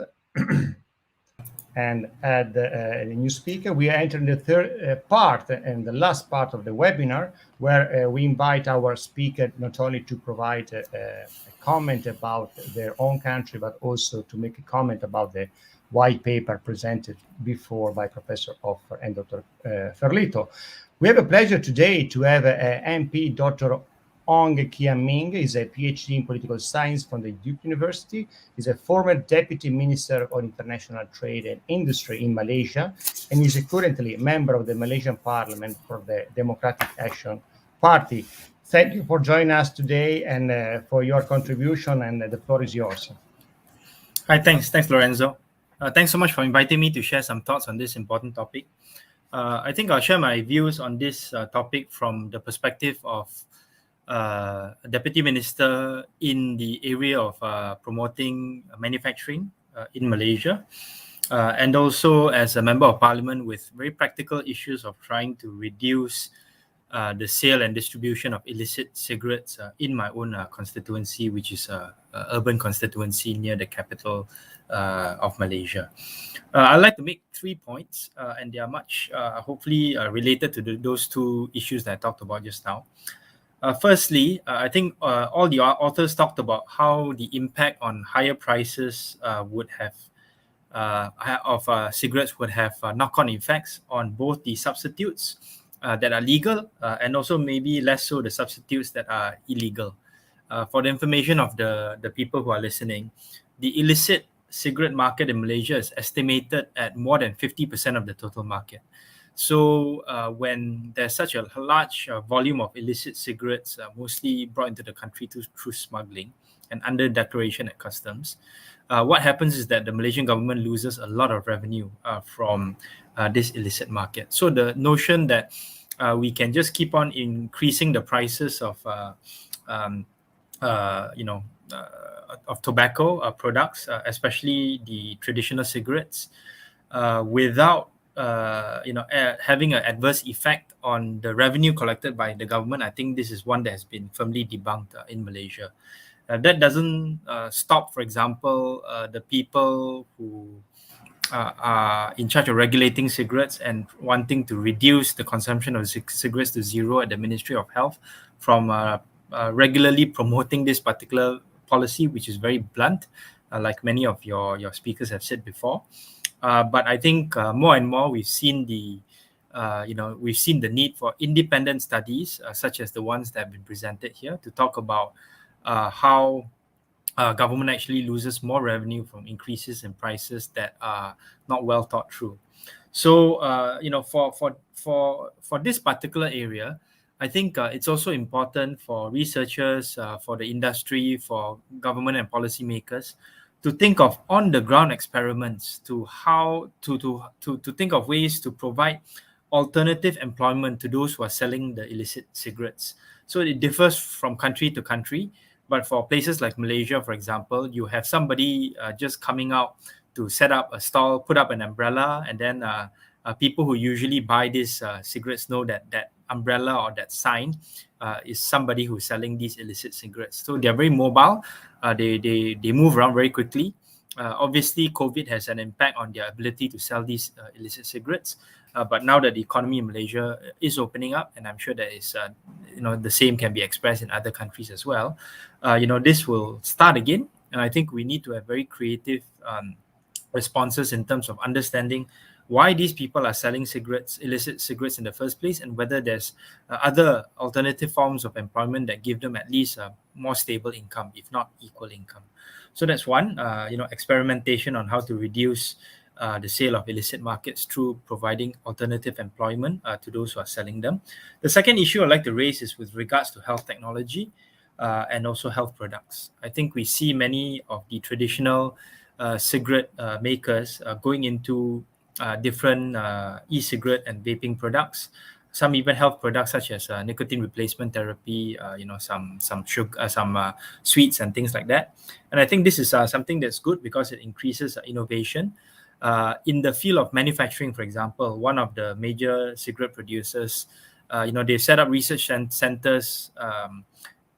and add a new speaker. We are entering the third part and the last part of the webinar, where we invite our speaker not only to provide a comment about their own country, but also to make a comment about the white paper presented before by Professor Hoffer and Dr. Ferlito. We have a pleasure today to have MP Dr. Ong Kian Ming. He's a PhD in political science from the Duke University. He's a former Deputy Minister of International Trade and Industry in Malaysia, and he's currently a member of the Malaysian Parliament for the Democratic Action Party. Thank you for joining us today and for your contribution, and the floor is yours. Hi, thanks, Lorenzo. Thanks so much for inviting me to share some thoughts on this important topic. I think I'll share my views on this topic from the perspective of a Deputy Minister in the area of promoting manufacturing in Malaysia, and also as a Member of Parliament with very practical issues of trying to reduce the sale and distribution of illicit cigarettes in my own constituency, which is an urban constituency near the capital of Malaysia. I'd like to make 3 points, and they are much hopefully related to those two issues that I talked about just now. Firstly, I think all the authors talked about how the impact on higher prices would have of cigarettes would have knock-on effects on both the substitutes that are legal and also maybe less so the substitutes that are illegal. For the information of the people who are listening, the illicit cigarette market in Malaysia is estimated at more than 50% of the total market. So when there's such a large volume of illicit cigarettes, mostly brought into the country through smuggling and under declaration at customs, what happens is that the Malaysian government loses a lot of revenue from this illicit market. So the notion that we can just keep on increasing the prices of of tobacco products, especially the traditional cigarettes, without having an adverse effect on the revenue collected by the government, I think this is one that has been firmly debunked in Malaysia. That doesn't stop, for example, the people who are in charge of regulating cigarettes and wanting to reduce the consumption of cigarettes to zero at the Ministry of Health from regularly promoting this particular policy, which is very blunt, like many of your speakers have said before. But I think more and more we've seen the need for independent studies, such as the ones that have been presented here, to talk about how government actually loses more revenue from increases in prices that are not well thought through. So, for this particular area, I think it's also important for researchers, for the industry, for government and policymakers to think of on-the-ground experiments to think of ways to provide alternative employment to those who are selling the illicit cigarettes. So it differs from country to country. But for places like Malaysia, for example, you have somebody just coming out to set up a stall, put up an umbrella, and then people who usually buy these cigarettes know that that umbrella or that sign is somebody who's selling these illicit cigarettes. So they're very mobile. They move around very quickly. Obviously, COVID has an impact on their ability to sell these illicit cigarettes. But now that the economy in Malaysia is opening up, and I'm sure that is, the same can be expressed in other countries as well, this will start again. And I think we need to have very creative responses in terms of understanding why these people are selling illicit cigarettes in the first place, and whether there's other alternative forms of employment that give them at least a more stable income, if not equal income. So that's one, experimentation on how to reduce the sale of illicit markets through providing alternative employment to those who are selling them. The second issue I'd like to raise is with regards to health technology and also health products. I think we see many of the traditional cigarette makers going into different e-cigarette and vaping products. Some even health products such as nicotine replacement therapy, some sugar, some sweets and things like that. And I think this is something that's good because it increases innovation. In the field of manufacturing, for example, one of the major cigarette producers, they've set up research centers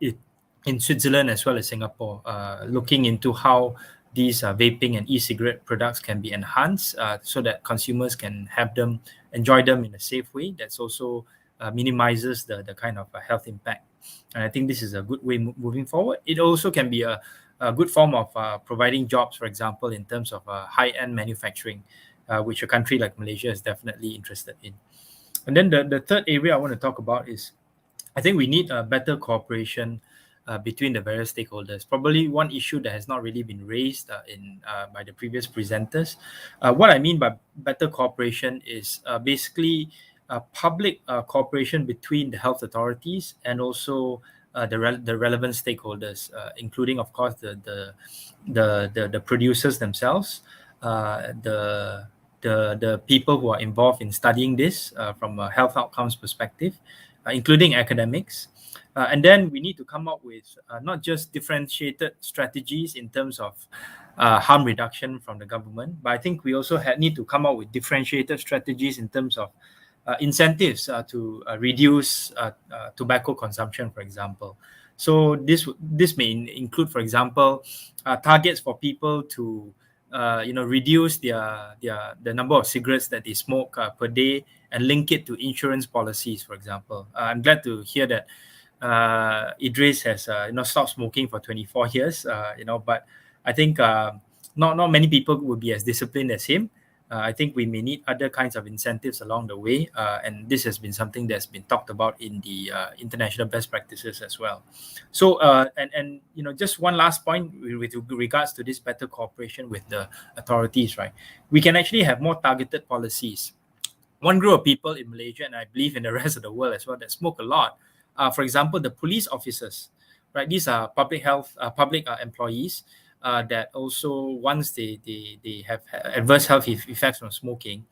in Switzerland as well as Singapore, looking into how these vaping and e-cigarette products can be enhanced so that consumers can enjoy them in a safe way. That's also minimizes the kind of health impact. And I think this is a good way moving forward. It also can be a good form of providing jobs, for example, in terms of high-end manufacturing, which a country like Malaysia is definitely interested in. And then the third area I want to talk about is, I think we need a better cooperation between the various stakeholders. Probably one issue that has not really been raised by the previous presenters. What I mean by better cooperation is basically public cooperation between the health authorities and also the relevant stakeholders, including, of course, the producers themselves, the people who are involved in studying this from a health outcomes perspective, including academics. And then we need to come up with not just differentiated strategies in terms of harm reduction from the government, but I think we also need to come up with differentiated strategies in terms of incentives to reduce tobacco consumption, for example. So this may include, for example, targets for people to reduce the number of cigarettes that they smoke per day and link it to insurance policies, for example. I'm glad to hear that Idris has stopped smoking for 24 years, but I think not many people would be as disciplined as him. I think we may need other kinds of incentives along the way, and this has been something that's been talked about in the international best practices as well. So, and just one last point with regards to this better cooperation with the authorities, right? We can actually have more targeted policies. One group of people in Malaysia, and I believe in the rest of the world as well, that smoke a lot, for example, the police officers, right? These are public employees that also, once they have adverse health effects from smoking,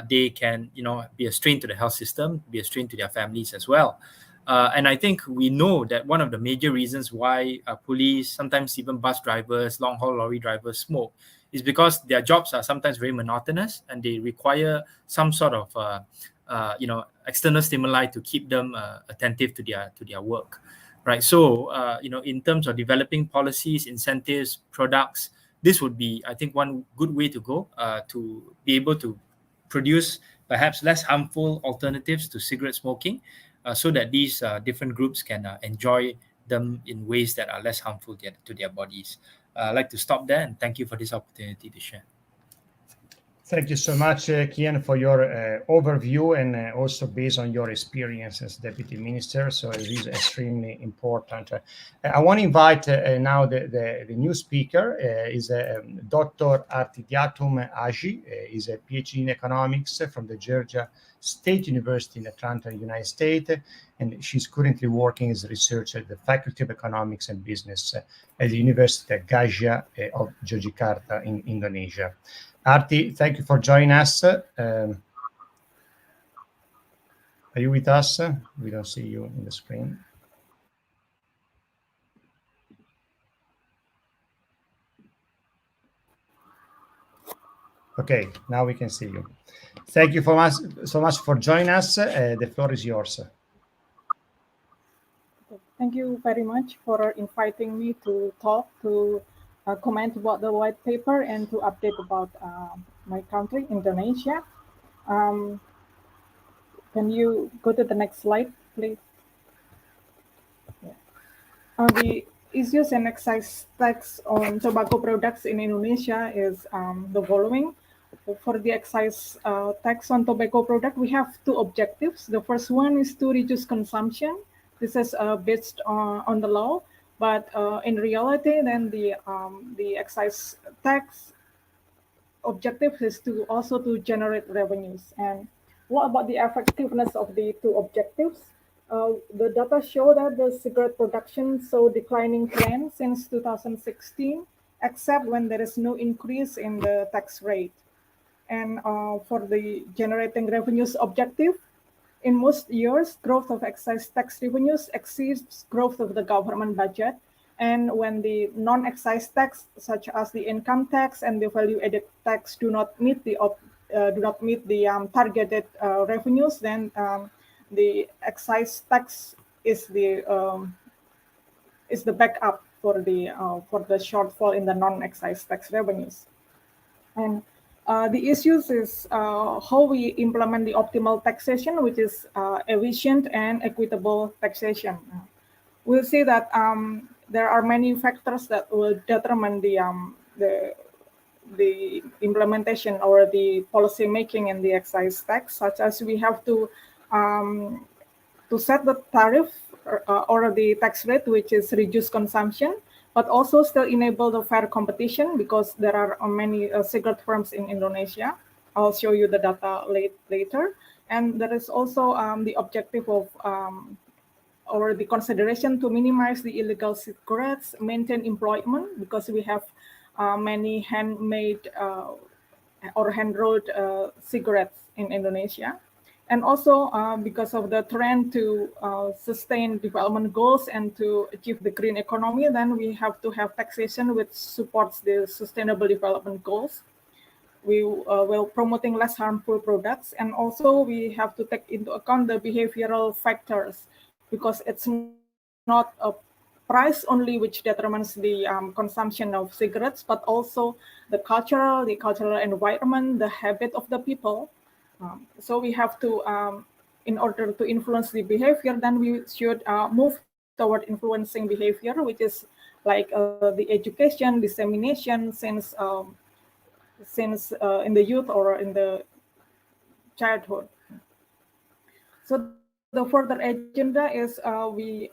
they can be a strain to the health system, be a strain to their families as well. And I think we know that one of the major reasons why police, sometimes even bus drivers, long-haul lorry drivers smoke is because their jobs are sometimes very monotonous and they require some sort of external stimuli to keep them attentive to their work, right? So in terms of developing policies, incentives, products, this would be, I think, one good way to go to be able to produce perhaps less harmful alternatives to cigarette smoking, so that these different groups can enjoy them in ways that are less harmful to their bodies. I'd like to stop there and thank you for this opportunity to share. Thank you so much, Kian, for your overview and also based on your experience as Deputy Minister. So it is extremely important. I want to invite now the new speaker, is Dr. Artidiatum Aji. Is a PhD in economics from the Georgia State University in Atlanta, United States. And she's currently working as a researcher at the Faculty of Economics and Business at the University of Gajah of Yogyakarta in Indonesia. Arti, thank you for joining us. Are you with us? We don't see you in the screen. Okay, now we can see you. Thank you so much for joining us. The floor is yours. Thank you very much for inviting me to talk, to comment about the white paper and to update about my country, Indonesia. Can you go to the next slide, please? Yeah. The issues and excise tax on tobacco products in Indonesia is the following. For the excise tax on tobacco product, we have two objectives. The first one is to reduce consumption. This is based on the law. But in reality, then the excise tax objective is to also to generate revenues. And what about the effectiveness of the two objectives? The data show that the cigarette production saw declining trend since 2016, except when there is no increase in the tax rate. And for the generating revenues objective, in most years, growth of excise tax revenues exceeds growth of the government budget. And when the non-excise tax, such as the income tax and the value-added tax, do not meet the targeted revenues, then the excise tax is the backup for the shortfall in the non-excise tax revenues. And the issues is how we implement the optimal taxation, which is efficient and equitable taxation. We'll see that there are many factors that will determine the implementation or the policy making in the excise tax, such as we have to set the tariff or the tax rate, which is reduce consumption, but also still enable the fair competition because there are many cigarette firms in Indonesia. I'll show you the data later. And there is also the objective of or the consideration to minimize the illegal cigarettes, maintain employment, because we have many handmade or hand-rolled cigarettes in Indonesia. And also because of the trend to sustain development goals and to achieve the green economy, then we have to have taxation which supports the sustainable development goals. We will promoting less harmful products, and also we have to take into account the behavioral factors, because it's not a price only which determines the consumption of cigarettes, but also the cultural environment, the habit of the people. So we have to, in order to influence the behavior, then we should move toward influencing behavior, which is like the education, dissemination since in the youth or in the childhood. So the further agenda is we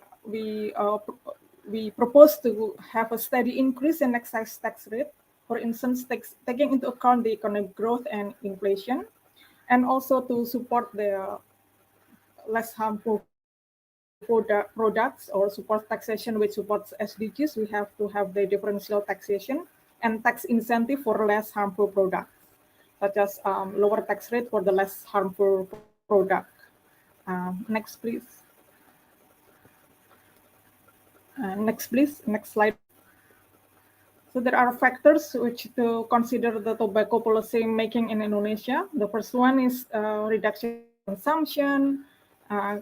propose to have a steady increase in excise tax rate, for instance, taking into account the economic growth and inflation, and also to support the less harmful products or support taxation which supports SDGs. We have to have the differential taxation and tax incentive for less harmful products, such as lower tax rate for the less harmful product. Next, please. Next, please. Next slide. So there are factors which to consider the tobacco policy making in Indonesia. The first one is reduction consumption,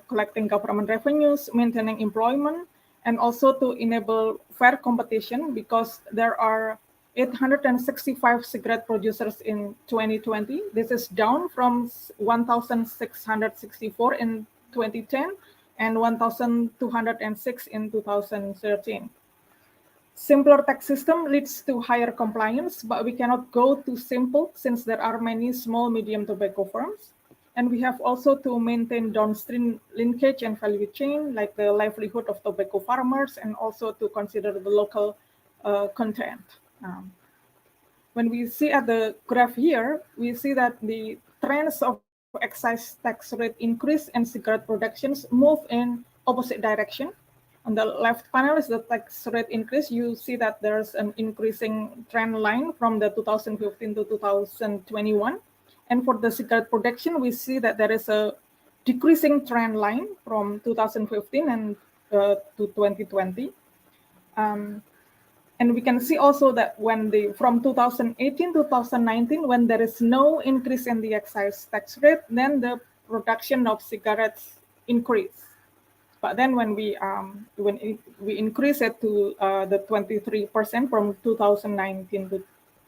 collecting government revenues, maintaining employment, and also to enable fair competition, because there are 865 cigarette producers in 2020. This is down from 1,664 in 2010 and 1,206 in 2013. Simpler tax system leads to higher compliance, but we cannot go too simple since there are many small, medium tobacco firms. And we have also to maintain downstream linkage and value chain, like the livelihood of tobacco farmers, and also to consider the local content. When we see at the graph here, we see that the trends of excise tax rate increase and cigarette productions move in opposite direction. On the left panel is the tax rate increase. You see that there's an increasing trend line from the 2015 to 2021. And for the cigarette production, we see that there is a decreasing trend line from 2015 and to 2020. And we can see also that when from 2018 to 2019, when there is no increase in the excise tax rate, then the production of cigarettes increase. But then when we increase it to the 23% from 2019 to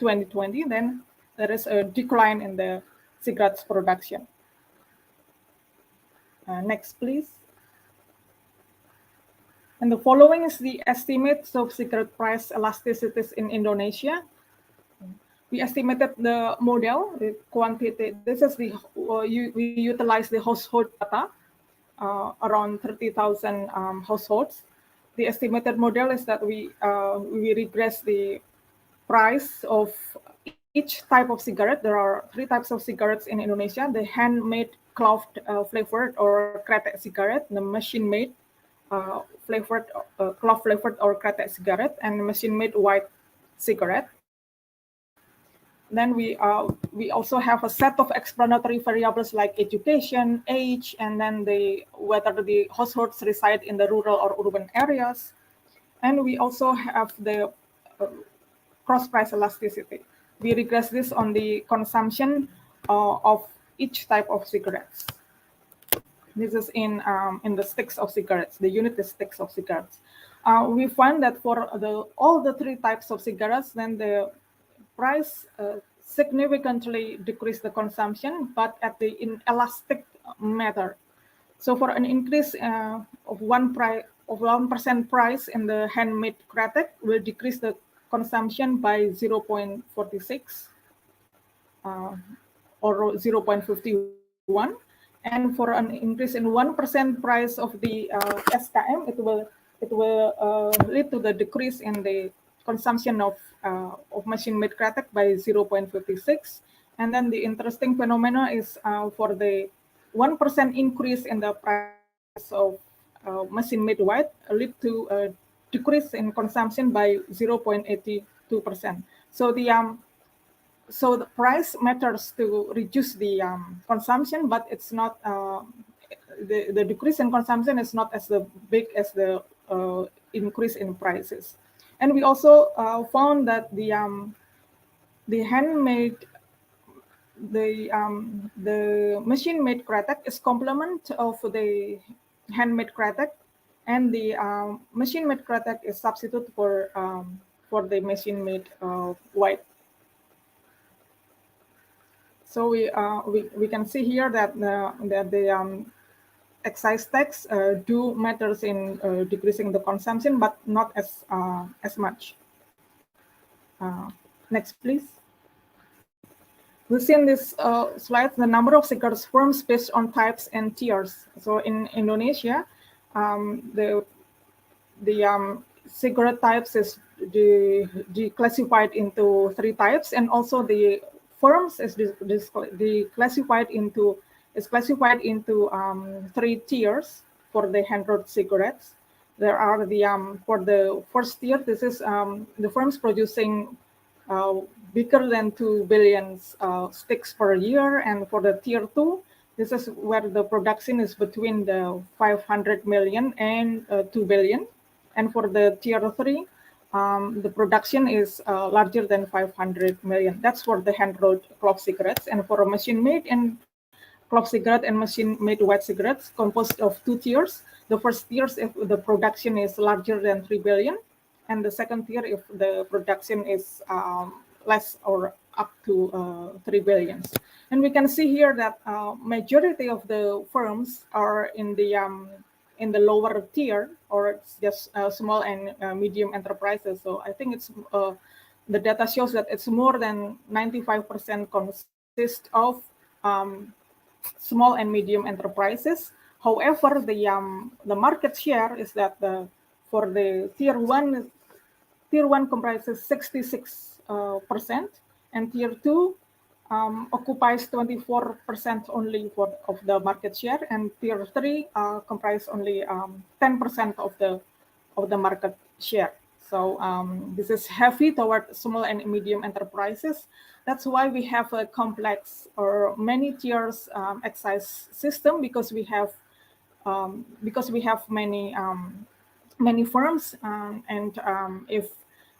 2020, then there is a decline in the cigarettes production. Next, please. And the following is the estimates of cigarette price elasticities in Indonesia. We estimated the model, the quantity. This is the we utilize the household data, around 30,000 households. The estimated model is that we regress the price of each type of cigarette. There are 3 types of cigarettes in Indonesia: the handmade clove flavored or kretek cigarette, the machine-made flavored clove flavored or kretek cigarette, and machine-made white cigarette. Then we also have a set of explanatory variables like education, age, and then whether the households reside in the rural or urban areas. And we also have the cross price elasticity. We regress this on the consumption of each type of cigarettes. This is in the sticks of cigarettes. The unit is sticks of cigarettes. We find that for all the 3 types of cigarettes, then the price significantly decreased the consumption, but at the inelastic manner. So for an increase of 1% price in the handmade kretek will decrease the consumption by 0.46 or 0.51. And for an increase in 1% price of the SKM, it will lead to the decrease in the consumption of machine-made kretek by 0.56. And then the interesting phenomena is for the 1% increase in the price of machine-made white lead to a decrease in consumption by 0.82%. So the price matters to reduce the consumption, but it's not the decrease in consumption is not as big as the increase in prices. And we also found that the handmade, the machine-made kretek is complement of the handmade kretek, and the machine-made kretek is substitute for the machine-made white. So we can see here that the excise tax do matters in decreasing the consumption, but not as much. Next, please. We see in this slide the number of cigarette firms based on types and tiers. So in Indonesia, the cigarette types is declassified into 3 types, and also the firms is classified into 3 tiers for the hand-rolled cigarettes. There are for the first tier, this is the firms producing bigger than 2 billion sticks per year, and for the tier 2, this is where the production is between the 500 million and 2 billion, and for the tier 3, the production is larger than 500 million. That's for the hand-rolled clove cigarettes. And for a machine-made and clove cigarette and machine-made white cigarettes composed of 2 tiers. The first tier if the production is larger than 3 billion, and the second tier if the production is less or up to 3 billion. And we can see here that majority of the firms are in in the lower tier, or it's just small and medium enterprises. So I think it's the data shows that it's more than 95% consist of small and medium enterprises. However, the market share is that for the tier one comprises 66%, and tier two occupies 24% only of the market share, and tier three comprise only 10% of the market share. So this is heavy toward small and medium enterprises. That's why we have a complex or many tiers excise system, because we have many firms, and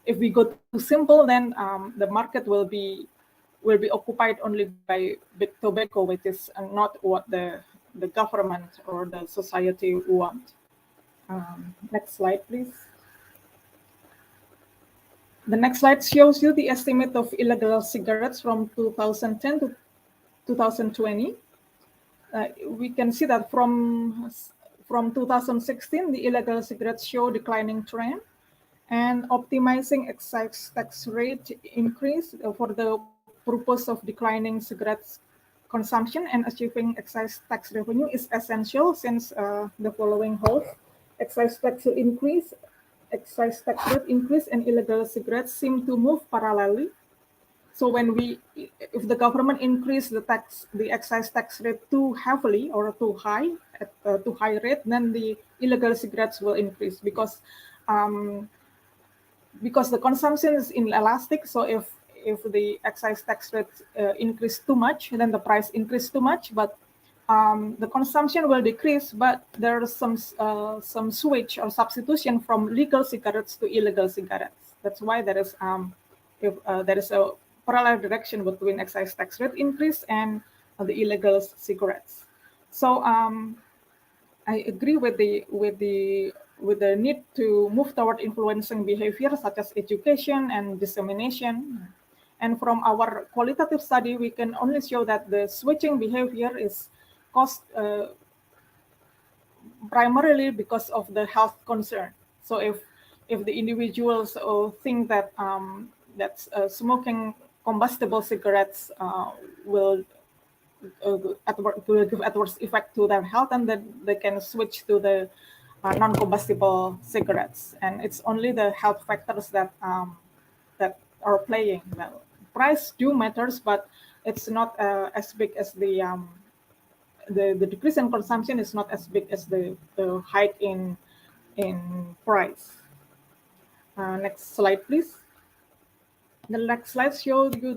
if we go too simple, then the market will be occupied only by big tobacco, which is not what the government or the society want. Next slide, please. The next slide shows you the estimate of illegal cigarettes from 2010 to 2020. We can see that from 2016, the illegal cigarettes show declining trend, and optimizing excise tax rate increase for the purpose of declining cigarettes consumption and achieving excise tax revenue is essential, since the following holds: excise tax increase, excise tax rate increase, and illegal cigarettes seem to move parallelly. So if the government increase the excise tax rate too heavily or too high rate, then the illegal cigarettes will increase, because the consumption is inelastic. So if the excise tax rate increase too much, then the price increase too much, but the consumption will decrease, but there is some switch or substitution from legal cigarettes to illegal cigarettes. That's why there is a parallel direction between excise tax rate increase and the illegal cigarettes. So I agree with the need to move toward influencing behavior, such as education and dissemination. And from our qualitative study, we can only show that the switching behavior is caused primarily because of the health concern. So if the individuals think that smoking combustible cigarettes will give adverse effect to their health, and then they can switch to the non-combustible cigarettes. And it's only the health factors that are playing. Well, price do matters, but it's not as big as the decrease in consumption is not as big as the hike in price. Next slide, please. The next slide shows you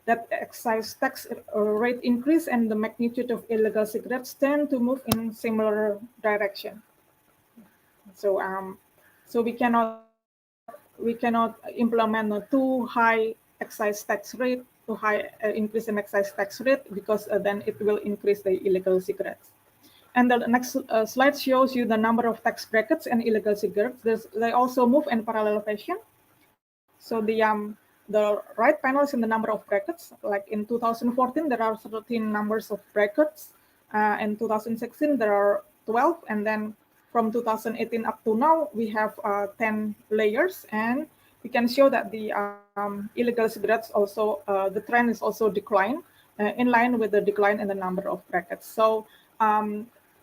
that excise tax rate increase and the magnitude of illegal cigarettes tend to move in similar direction. So we cannot implement a too high excise tax rate, too high increase in excise tax rate, because then it will increase the illegal cigarettes. And the next slide shows you the number of tax brackets and illegal cigarettes. They also move in parallel fashion. So the right panel is in the number of brackets. Like in 2014, there are 13 numbers of brackets. In 2016, there are 12. And then from 2018 up to now, we have 10 layers. And we can show that the illegal cigarettes also, the trend is also decline, in line with the decline in the number of brackets. So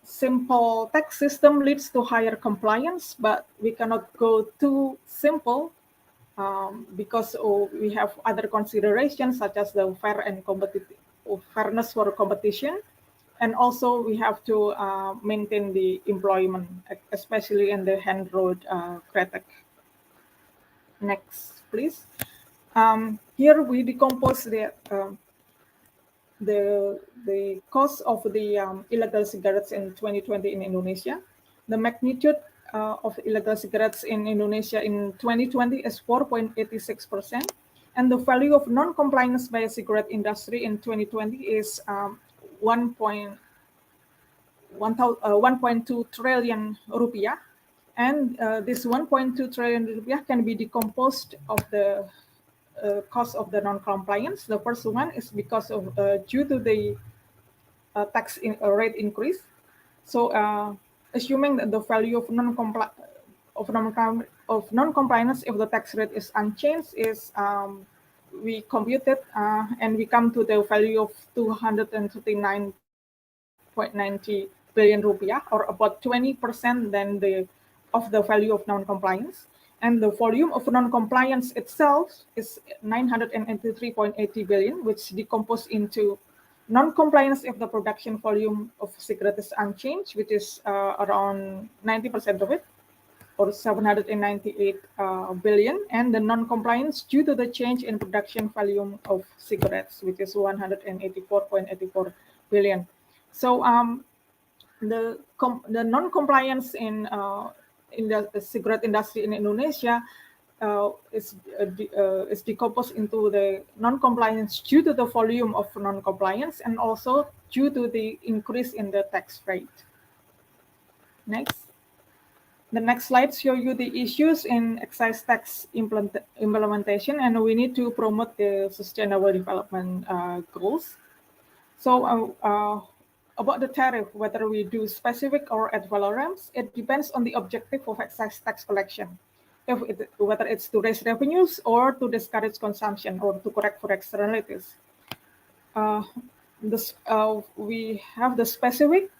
simple tax system leads to higher compliance, but we cannot go too simple because we have other considerations, such as the fairness for competition, and also we have to maintain the employment, especially in the hand road kretek. Next, please. Here we decompose the cost of the illegal cigarettes in 2020 in Indonesia. The magnitude of illegal cigarettes in Indonesia in 2020 is 4.86%, and the value of non-compliance by the cigarette industry in 2020 is 1.2 trillion rupiah. And this 1.2 trillion rupiah can be decomposed of the cost of the non-compliance. The first one is because of due to the tax rate increase. So assuming that the value of non-compliance if the tax rate is unchanged is we computed and we come to the value of 239.90 billion rupiah, or about 20% than of the value of non-compliance. And the volume of non-compliance itself is 983.80 billion, which decompose into non-compliance if the production volume of cigarette is unchanged, which is around 90% of it, or 798 billion, and the non-compliance due to the change in production volume of cigarettes, which is 184.84 billion. So the non-compliance in the cigarette industry in Indonesia is decomposed into the non-compliance due to the volume of non-compliance and also due to the increase in the tax rate. Next. The next slide shows you the issues in excise tax implementation, and we need to promote the sustainable development goals. So about the tariff, whether we do specific or ad valorem, it depends on the objective of excise tax collection. Whether it's to raise revenues or to discourage consumption or to correct for externalities. We have the specific.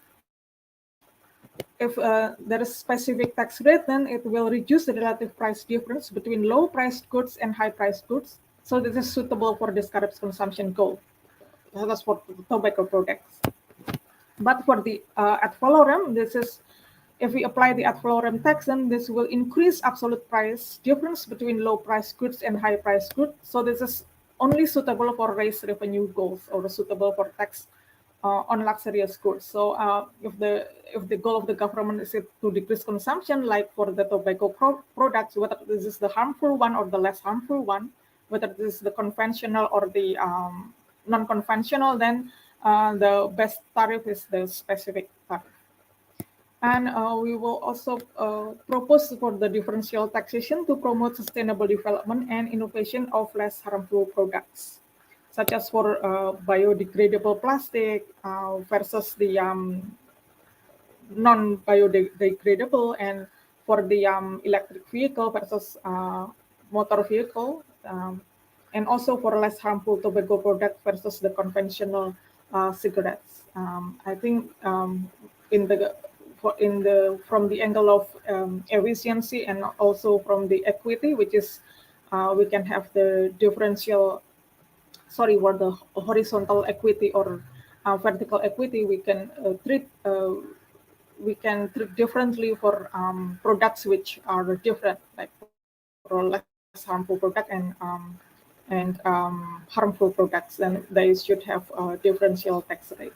If there is specific tax rate, then it will reduce the relative price difference between low-priced goods and high-priced goods. So this is suitable for discourage consumption goal. That's for tobacco products. But for the ad valorem, this is, if we apply the ad valorem tax, then this will increase absolute price difference between low-priced goods and high-priced goods. So this is only suitable for raise revenue goals or suitable for tax on luxurious goods. So if the goal of the government is to decrease consumption, like for the tobacco products, whether this is the harmful one or the less harmful one, whether this is the conventional or the non-conventional, then the best tariff is the specific tariff. And we will also propose for the differential taxation to promote sustainable development and innovation of less harmful products, such as for biodegradable plastic versus the non-biodegradable, and for the electric vehicle versus motor vehicle, and also for less harmful tobacco product versus the conventional cigarettes. I think from the angle of efficiency and also from the equity, which is we can have the differential. Sorry, for the horizontal equity or vertical equity, we can treat differently for products which are different, like for less harmful product and harmful products. Then they should have a differential tax rate.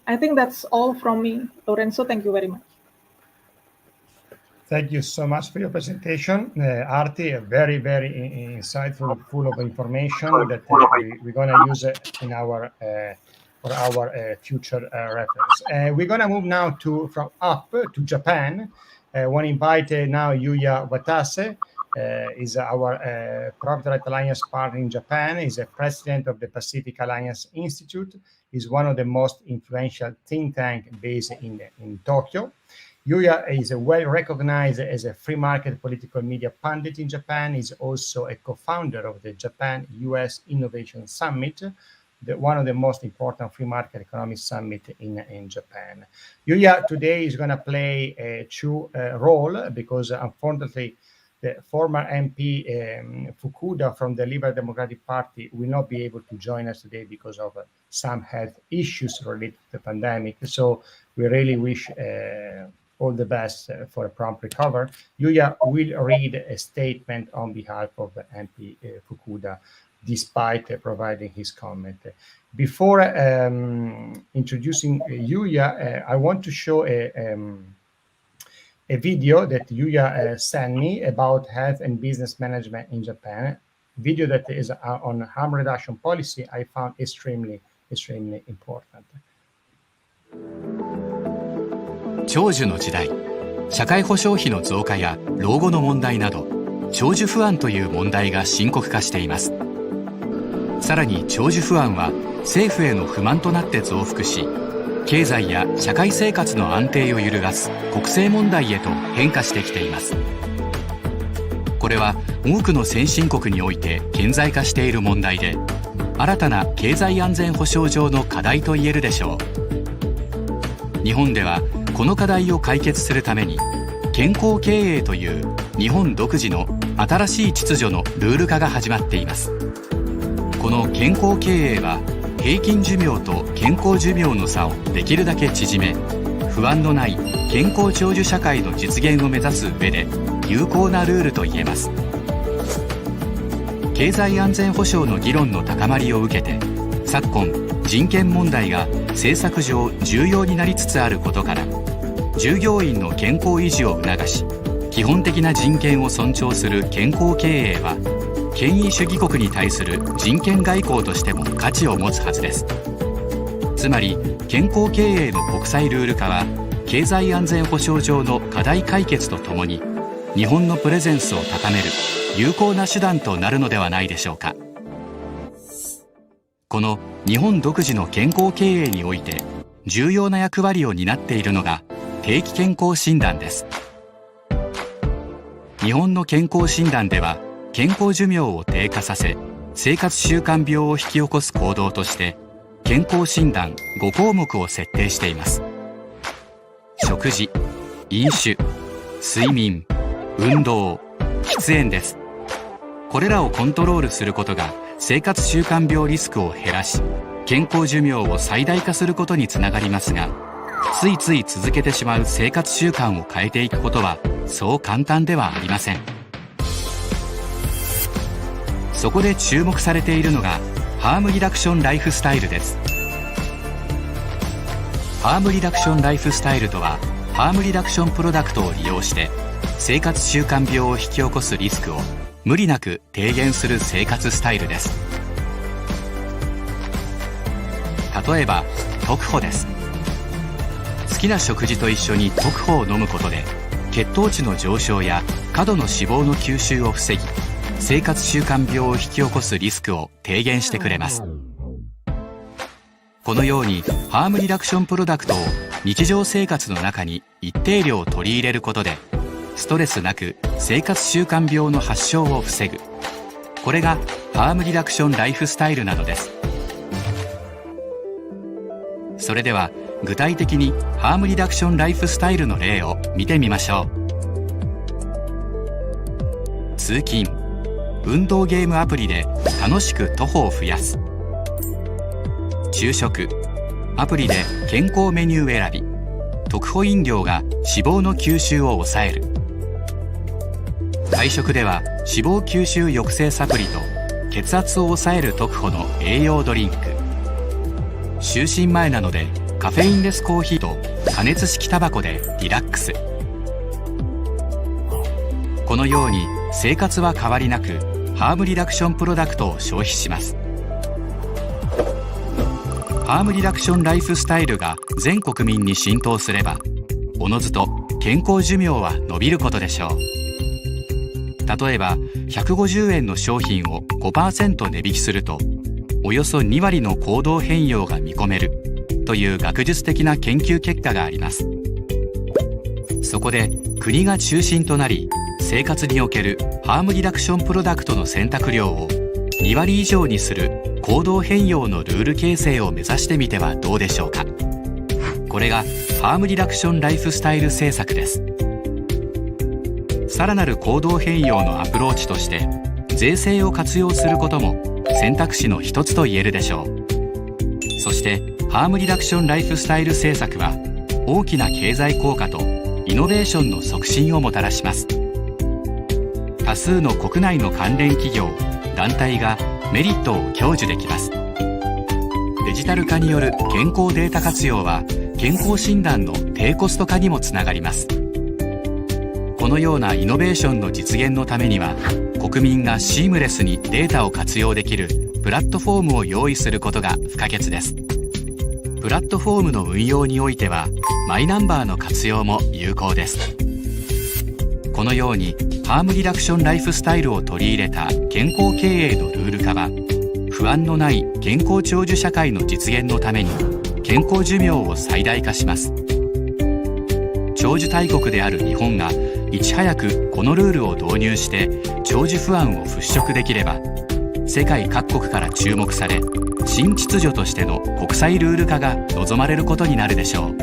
I think that's all from me, Lorenzo. Thank you very much. Thank you so much for your presentation, Arti. Very, very insightful, full of information that we're going to use in our for our future reference. We're going to move now from up to Japan. I want to invite now Yuya Watase. Is our Profit Right Alliance partner in Japan. Is a president of the Pacific Alliance Institute. Is one of the most influential think tank based in Tokyo. Yuya is well recognized as a free market political media pundit in Japan. Is also a co-founder of the Japan-US Innovation Summit, one of the most important free market economic summit in Japan. Yuya today is going to play a true role because unfortunately the former MP Fukuda from the Liberal Democratic Party will not be able to join us today because of some health issues related to the pandemic. So we really wish all the best for a prompt recovery. Yuya will read a statement on behalf of MP Fukuda, despite providing his comment. Before introducing Yuya, I want to show a video that Yuya sent me about health and business management in Japan. Video that is on harm reduction policy. I found extremely important. 長寿の時代、社会保障費の増加や老後の問題など、長寿不安という問題が深刻化しています。さらに長寿不安は政府への不満となって増幅し、経済や社会生活の安定を揺るがす国政問題へと変化してきています。これは多くの先進国において顕在化している問題で、新たな経済安全保障上の課題と言えるでしょう。日本ではこの課題を解決するために、健康経営という日本独自の新しい秩序のルール化が始まっています。この健康経営は平均寿命と健康寿命の差をできるだけ縮め、不安のない健康長寿社会の実現を目指す上で有効なルールと言えます。経済安全保障の議論の高まりを受けて、昨今人権問題が政策上重要になりつつあることから、従業員の健康維持を促し、基本的な人権を尊重する健康経営は、権威主義国に対する人権外交としても価値を持つはずです。つまり健康経営の国際ルール化は、経済安全保障上の課題解決とともに日本のプレゼンスを高める有効な手段となるのではないでしょうか。この日本独自の健康経営において重要な役割を担っているのが定期健康診断です。日本の健康診断では、健康寿命を低下させ生活習慣病を引き起こす行動として健康診断5項目を設定しています。食事、飲酒、睡眠、運動、喫煙です。これらをコントロールすることが生活習慣病リスクを減らし、健康寿命を最大化することにつながりますが、ついつい続けてしまう生活習慣を変えていくことはそう簡単ではありません。そこで注目されているのがハームリダクションライフスタイルです。ハームリダクションライフスタイルとは、ハームリダクションプロダクトを利用して生活習慣病を引き起こすリスクを無理なく低減する生活スタイルです。例えば特保です。好きな食事と一緒に特保を飲むことで、血糖値の上昇や過度の脂肪の吸収を防ぎ、生活習慣病を引き起こすリスクを低減してくれます。このようにハームリダクションプロダクトを日常生活の中に一定量取り入れることで、ストレスなく生活習慣病の発症を防ぐ。これがハームリダクションライフスタイルなのです。それでは具体的にハームリダクションライフスタイルの例を見てみましょう。通勤、運動ゲームアプリで楽しく徒歩を増やす。昼食、アプリで健康メニュー選び、特保飲料が脂肪の吸収を抑える。会食では脂肪吸収抑制サプリと血圧を抑える特保の栄養ドリンク。就寝前なのでカフェインレスコーヒーと加熱式タバコでリラックス。このように生活は変わりなくハームリダクションプロダクトを消費します。ハームリダクションライフスタイルが全国民に浸透すれば、おのずと健康寿命は伸びることでしょう。例えば150円の商品を 5% 値引きすると、およそ2割の行動変容が見込めるという学術的な研究結果があります。そこで国が中心となり、生活におけるハームリダクションプロダクトの選択量を2割以上にする行動変容のルール形成を目指してみてはどうでしょうか。これがハームリダクションライフスタイル政策です。さらなる行動変容のアプローチとして、税制を活用することも選択肢の一つと言えるでしょう。そしてハームリダクションライフスタイル政策は、大きな経済効果とイノベーションの促進をもたらします。多数の国内の関連企業、団体がメリットを享受できます。デジタル化による健康データ活用は、健康診断の低コスト化にもつながります。このようなイノベーションの実現のためには、国民がシームレスにデータを活用できるプラットフォームを用意することが不可欠です。プラットフォームの運用においては、マイナンバーの活用も有効です。このようにハームリダクションライフスタイルを取り入れた健康経営のルール化は、不安のない健康長寿社会の実現のために健康寿命を最大化します。長寿大国である日本がいち早くこのルールを導入して長寿不安を払拭できれば、世界各国から注目され、新秩序としての国際ルール化が望まれることになるでしょう。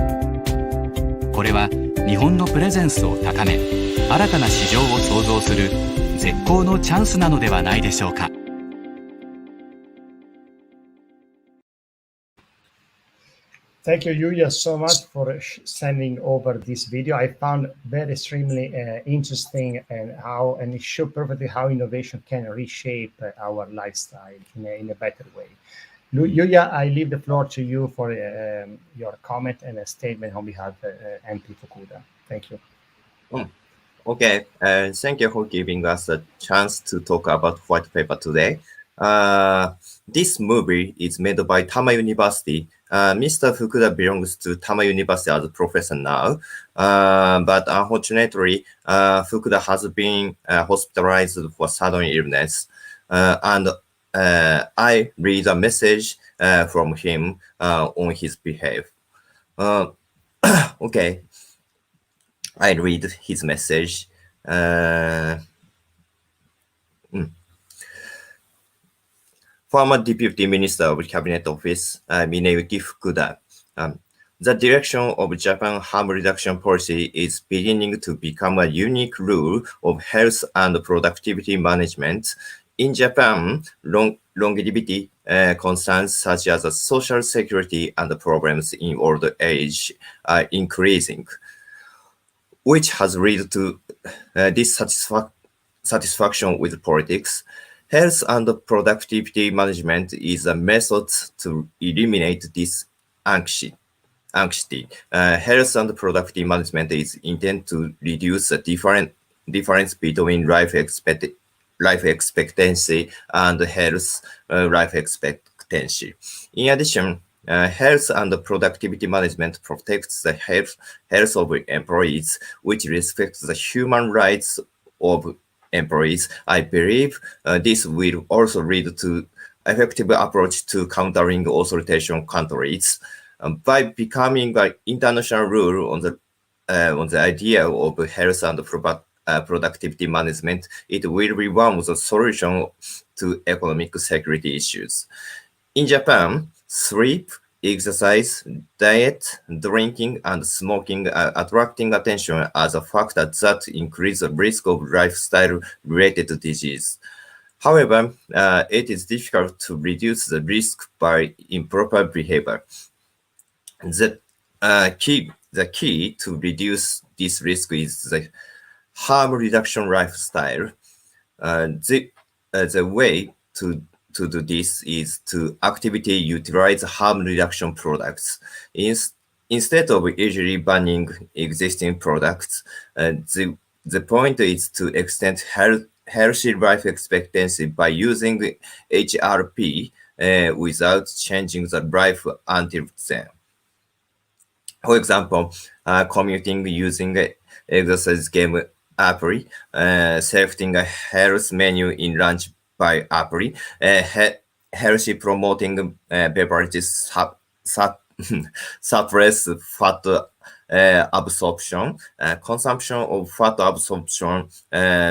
これは日本のプレゼンスを高め、新たな市場を創造する絶好のチャンスなのではないでしょうか。Thank you, Yuya, so much for sending over this video. I found very extremely interesting and it showed perfectly how innovation can reshape our lifestyle in a better way. Yuya, I leave the floor to you for your comment and a statement on behalf of MP Fukuda. Thank you. Okay, thank you for giving us a chance to talk about white paper today. This movie is made by Tama University. Mr. Fukuda belongs to Tama University as a professor now, but unfortunately, Fukuda has been hospitalized for sudden illness, and I read a message from him on his behalf. Okay, I read his message. Former Deputy Minister of Cabinet Office, Benedict Fukuda. The direction of Japan harm reduction policy is beginning to become a unique rule of health and productivity management. In Japan, longevity concerns such as social security and problems in old age are increasing, which has led to dissatisfaction with politics. Health and productivity management is a method to eliminate this anxiety. Health and productivity management is intended to reduce the difference between life expectancy and health life expectancy. In addition, health and productivity management protects the health of employees, which respects the human rights of employees. I believe this will also lead to effective approach to countering authoritarian countries. By becoming an international rule on the idea of health and productivity management, it will be one of the solutions to economic security issues. In Japan, sleep, exercise, diet, drinking, and smoking are attracting attention as a factor that increase the risk of lifestyle-related disease. However, it is difficult to reduce the risk by improper behavior. The key to reduce this risk is the harm reduction lifestyle. The way to do this is to actively utilize harm reduction products. Instead of usually banning existing products, the point is to extend healthy life expectancy by using HRP without changing the life until then. For example, commuting using exercise game apply, selecting a health menu in lunch by apply, healthy promoting beverages suppress fat absorption, consumption of fat absorption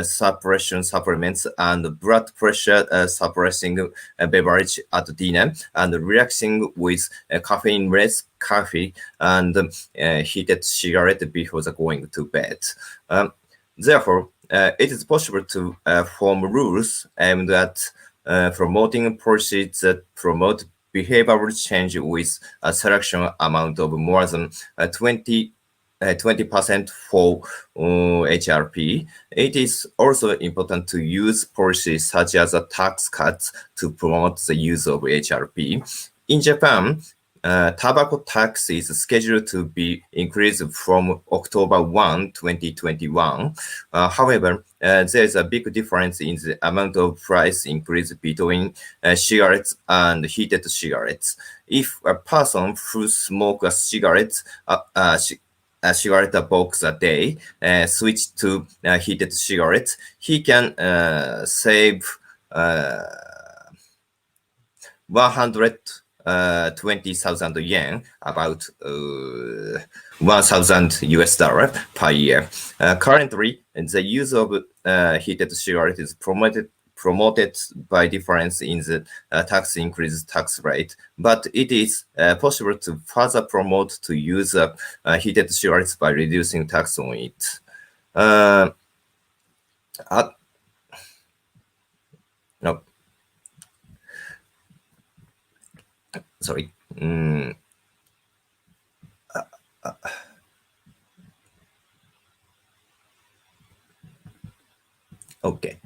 suppression supplements, and blood pressure suppressing beverage at dinner, and relaxing with caffeine-less coffee and heated cigarette before going to bed. Therefore, it is possible to form rules aimed at promoting policies that promote behavioral change with a selection amount of more than 20% for HRP. It is also important to use policies such as a tax cuts to promote the use of HRP. In Japan, tobacco tax is scheduled to be increased from October 1, 2021. However, there is a big difference in the amount of price increase between cigarettes and heated cigarettes. If a person who smokes a cigarette box a day switch to heated cigarettes, he can save 100 20,000 yen, about $1,000 per year. Currently, the use of heated cigarette is promoted by difference in the tax increase tax rate, but it is possible to further promote to use heated cigarettes by reducing tax on it. No. Sorry. Okay.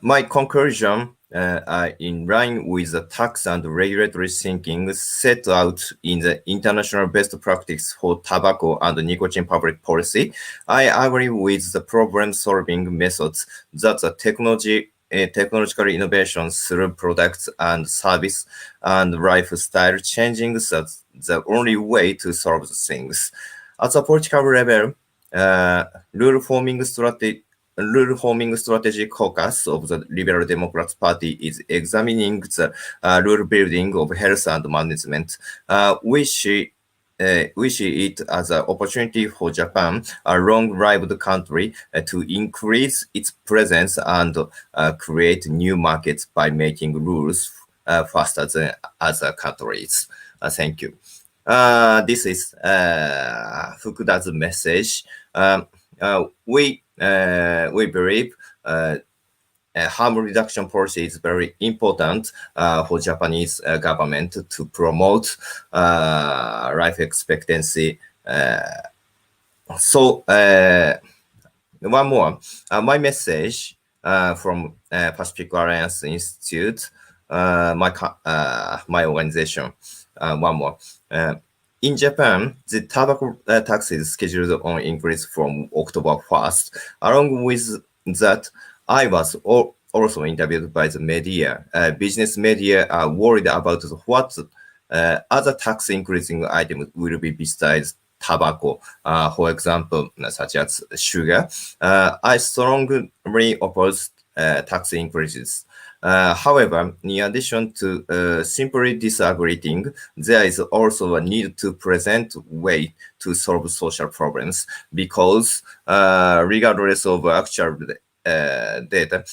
My conclusion are in line with the tax and regulatory thinking set out in the international best practice for tobacco and nicotine public policy. I agree with the problem-solving methods that the technological innovations through products and service and lifestyle changing that's the only way to solve the things. At the political level, rule-forming strategy caucus of the Liberal Democrats Party is examining the rule building of health and management. We see it as an opportunity for Japan, a long-lived country, to increase its presence and create new markets by making rules faster than other countries. Thank you. This is Fukuda's message. We believe harm reduction policy is very important for Japanese government to promote life expectancy. So one more, my message from Pacific Alliance Institute, my organization. One more. In Japan, the tobacco tax is scheduled on increase from October 1st. Along with that, I was also interviewed by the media. Business media are worried about what other tax increasing items will be besides tobacco, for example, such as sugar. I strongly oppose tax increases. However, in addition to simply disagreeing, there is also a need to present way to solve social problems because regardless of actual data,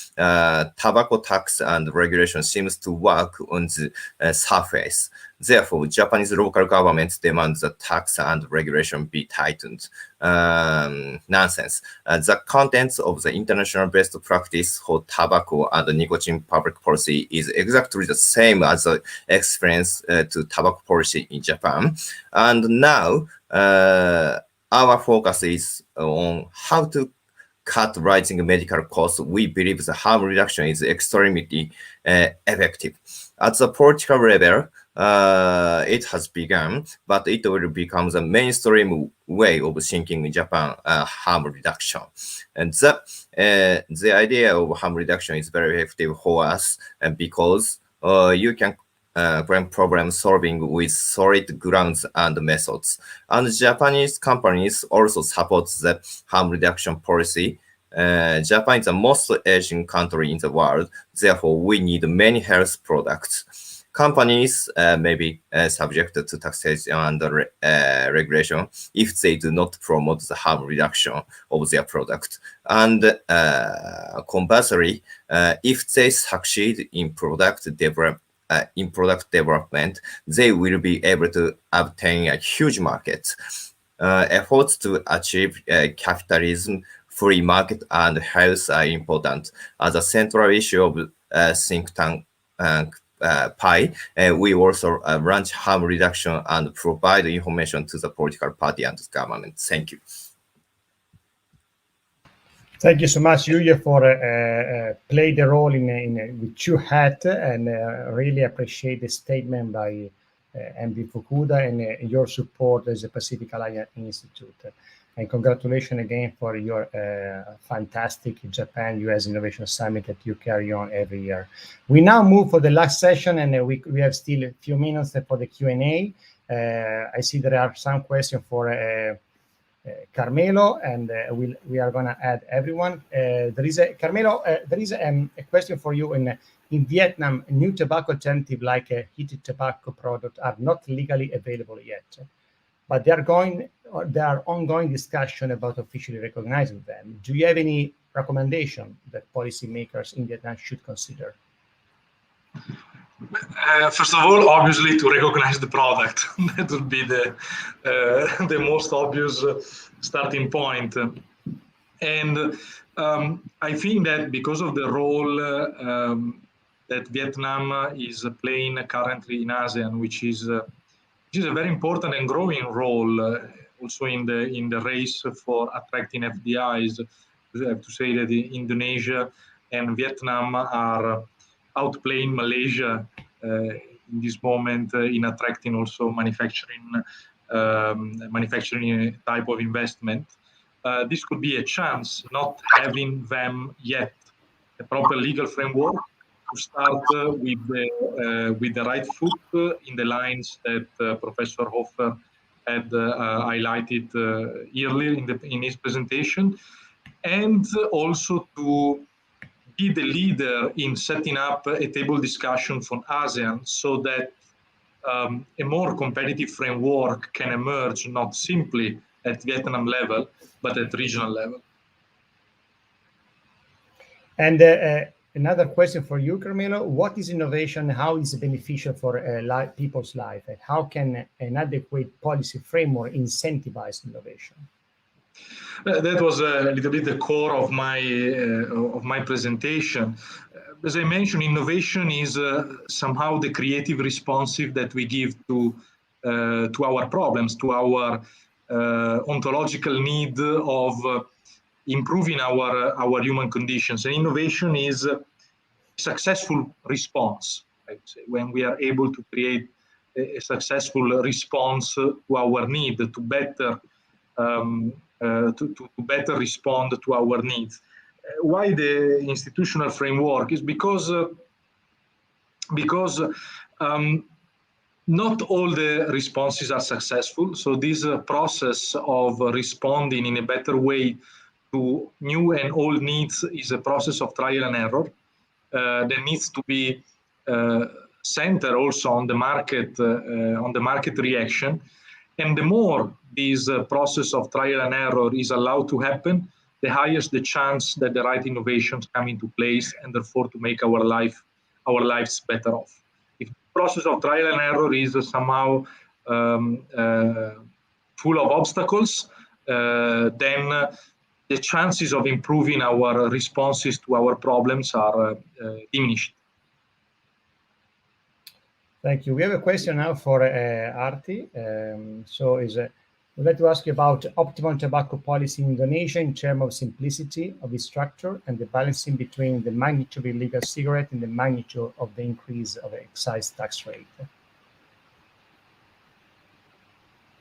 tobacco tax and regulation seems to work on the surface. Therefore, Japanese local governments demand that tax and regulation be tightened. Nonsense. The contents of the international best practice for tobacco and nicotine public policy is exactly the same as the experience to tobacco policy in Japan. And now, our focus is on how to cut rising medical costs. We believe the harm reduction is extremely effective. At the political level, it has begun, but it will become the mainstream way of thinking in Japan, harm reduction. And the idea of harm reduction is very effective for us because you can claim problem solving with solid grounds and methods. And Japanese companies also support the harm reduction policy. Japan is the most aging country in the world. Therefore, we need many health products. Companies may be subject to taxation and regulation if they do not promote the harm reduction of their product. And conversely, if they succeed in product development, they will be able to obtain a huge market. Efforts to achieve capitalism, free market, and health are important. As a central issue of think tank PI, we also launch harm reduction and provide information to the political party and the government. Thank you. Thank you so much, Yuya, for play the role with two hats, and really appreciate the statement by MD Fukuda and your support as a Pacific Alliance Institute. And congratulations again for your fantastic Japan-US Innovation Summit that you carry on every year. We now move for the last session, and we have still a few minutes for the Q&A. I see there are some questions for Carmelo, and we are going to add everyone. Carmelo, there is a question for you. In Vietnam, new tobacco alternative like heated tobacco product are not legally available yet, but there are ongoing discussion about officially recognizing them. Do you have any recommendation that policymakers in Vietnam should consider? First of all, obviously, to recognize the product. That would be the most obvious starting point. And I think that because of the role that Vietnam is playing currently in ASEAN, which is a very important and growing role also in the race for attracting FDIs. I have to say that Indonesia and Vietnam are outplaying Malaysia in this moment in attracting also manufacturing type of investment. This could be a chance, not having them yet a proper legal framework, to start with the right foot in the lines that Professor Hoffer had highlighted earlier in his presentation, and also to be the leader in setting up a table discussion from ASEAN so that a more competitive framework can emerge, not simply at Vietnam level, but at regional level. And another question for you, Carmelo. What is innovation? How is it beneficial for people's life? And how can an adequate policy framework incentivize innovation? That was a little bit the core of my presentation. As I mentioned, innovation is somehow the creative responsive that we give to our problems, to our ontological need of improving our human conditions. And innovation is a successful response, I would say, when we are able to create a successful response to our need, to better better respond to our needs. Why the institutional framework is because not all the responses are successful. So this process of responding in a better way to new and old needs is a process of trial and error that needs to be centered also on the market reaction. And the more this process of trial and error is allowed to happen, the higher the chance that the right innovations come into place, and therefore to make our lives better off. If the process of trial and error is somehow full of obstacles, then the chances of improving our responses to our problems are diminished. Thank you. We have a question now for Arti. I'd like to ask you about optimal tobacco policy in Indonesia in terms of simplicity of its structure and the balancing between the magnitude of illegal cigarette and the magnitude of the increase of excise tax rate.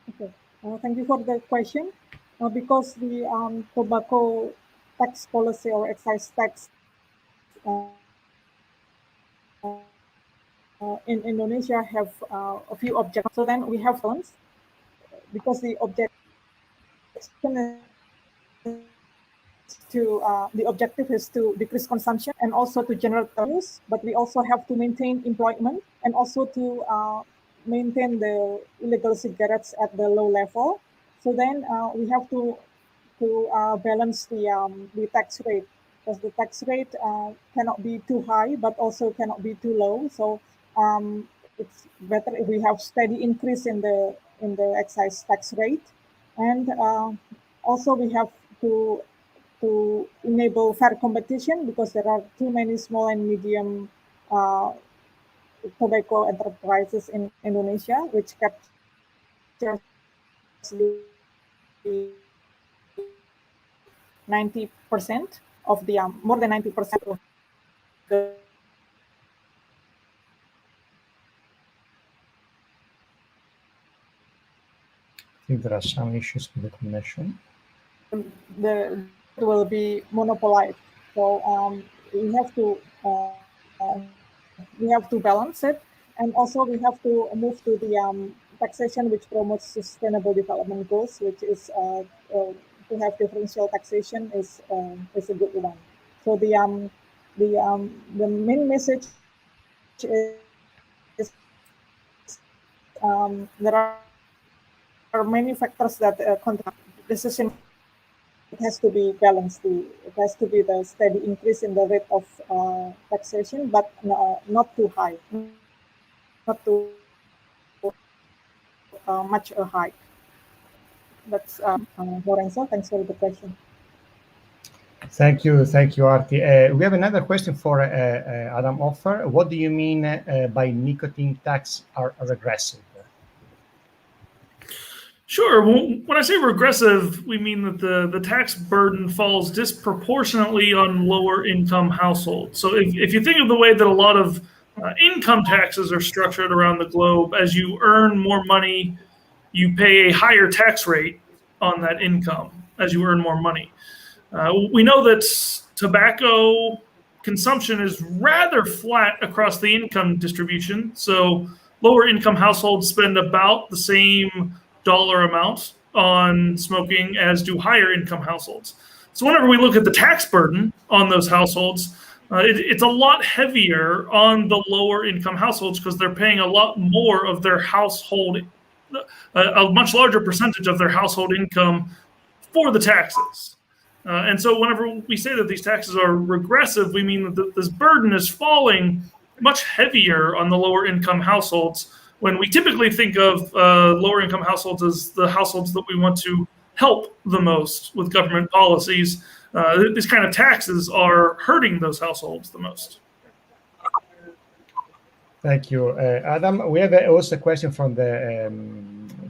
Okay, thank you for the question. Because the tobacco tax policy or excise tax in Indonesia have a few objectives. So then we have funds, because the objective is to decrease consumption and also to generate revenues, but we also have to maintain employment and also to maintain the illegal cigarettes at the low level. So then we have to balance the tax rate, because the tax rate cannot be too high, but also cannot be too low. So it's better if we have steady increase in the excise tax rate, and also we have to enable fair competition, because there are too many small and medium tobacco enterprises in Indonesia, which capture 90% of the more than 90% of the I think there are some issues with the connection. There will be monopolized. So we have to balance it, and also we have to move to the taxation which promotes sustainable development goals, which is to have differential taxation is a good one. So the main message is there are many factors that decision. It has to be balanced. It has to be the steady increase in the rate of taxation, but not too high, not too much high. That's Lorenzo. Thanks for the question. Thank you, Arti. We have another question for Adam Hoffer. What do you mean by nicotine tax are regressive? Sure. Well, when I say regressive, we mean that the tax burden falls disproportionately on lower income households. So if you think of the way that a lot of income taxes are structured around the globe, as you earn more money, you pay a higher tax rate on that income as you earn more money. We know that tobacco consumption is rather flat across the income distribution. So lower income households spend about the same dollar amount on smoking as do higher income households. So whenever we look at the tax burden on those households, it's a lot heavier on the lower income households because they're paying a lot more of their household, a much larger percentage of their household income for the taxes. And so whenever we say that these taxes are regressive, we mean that this burden is falling much heavier on the lower income households, when we typically think of lower income households as the households that we want to help the most with government policies. These kind of taxes are hurting those households the most. Thank you, Adam. We have also a question from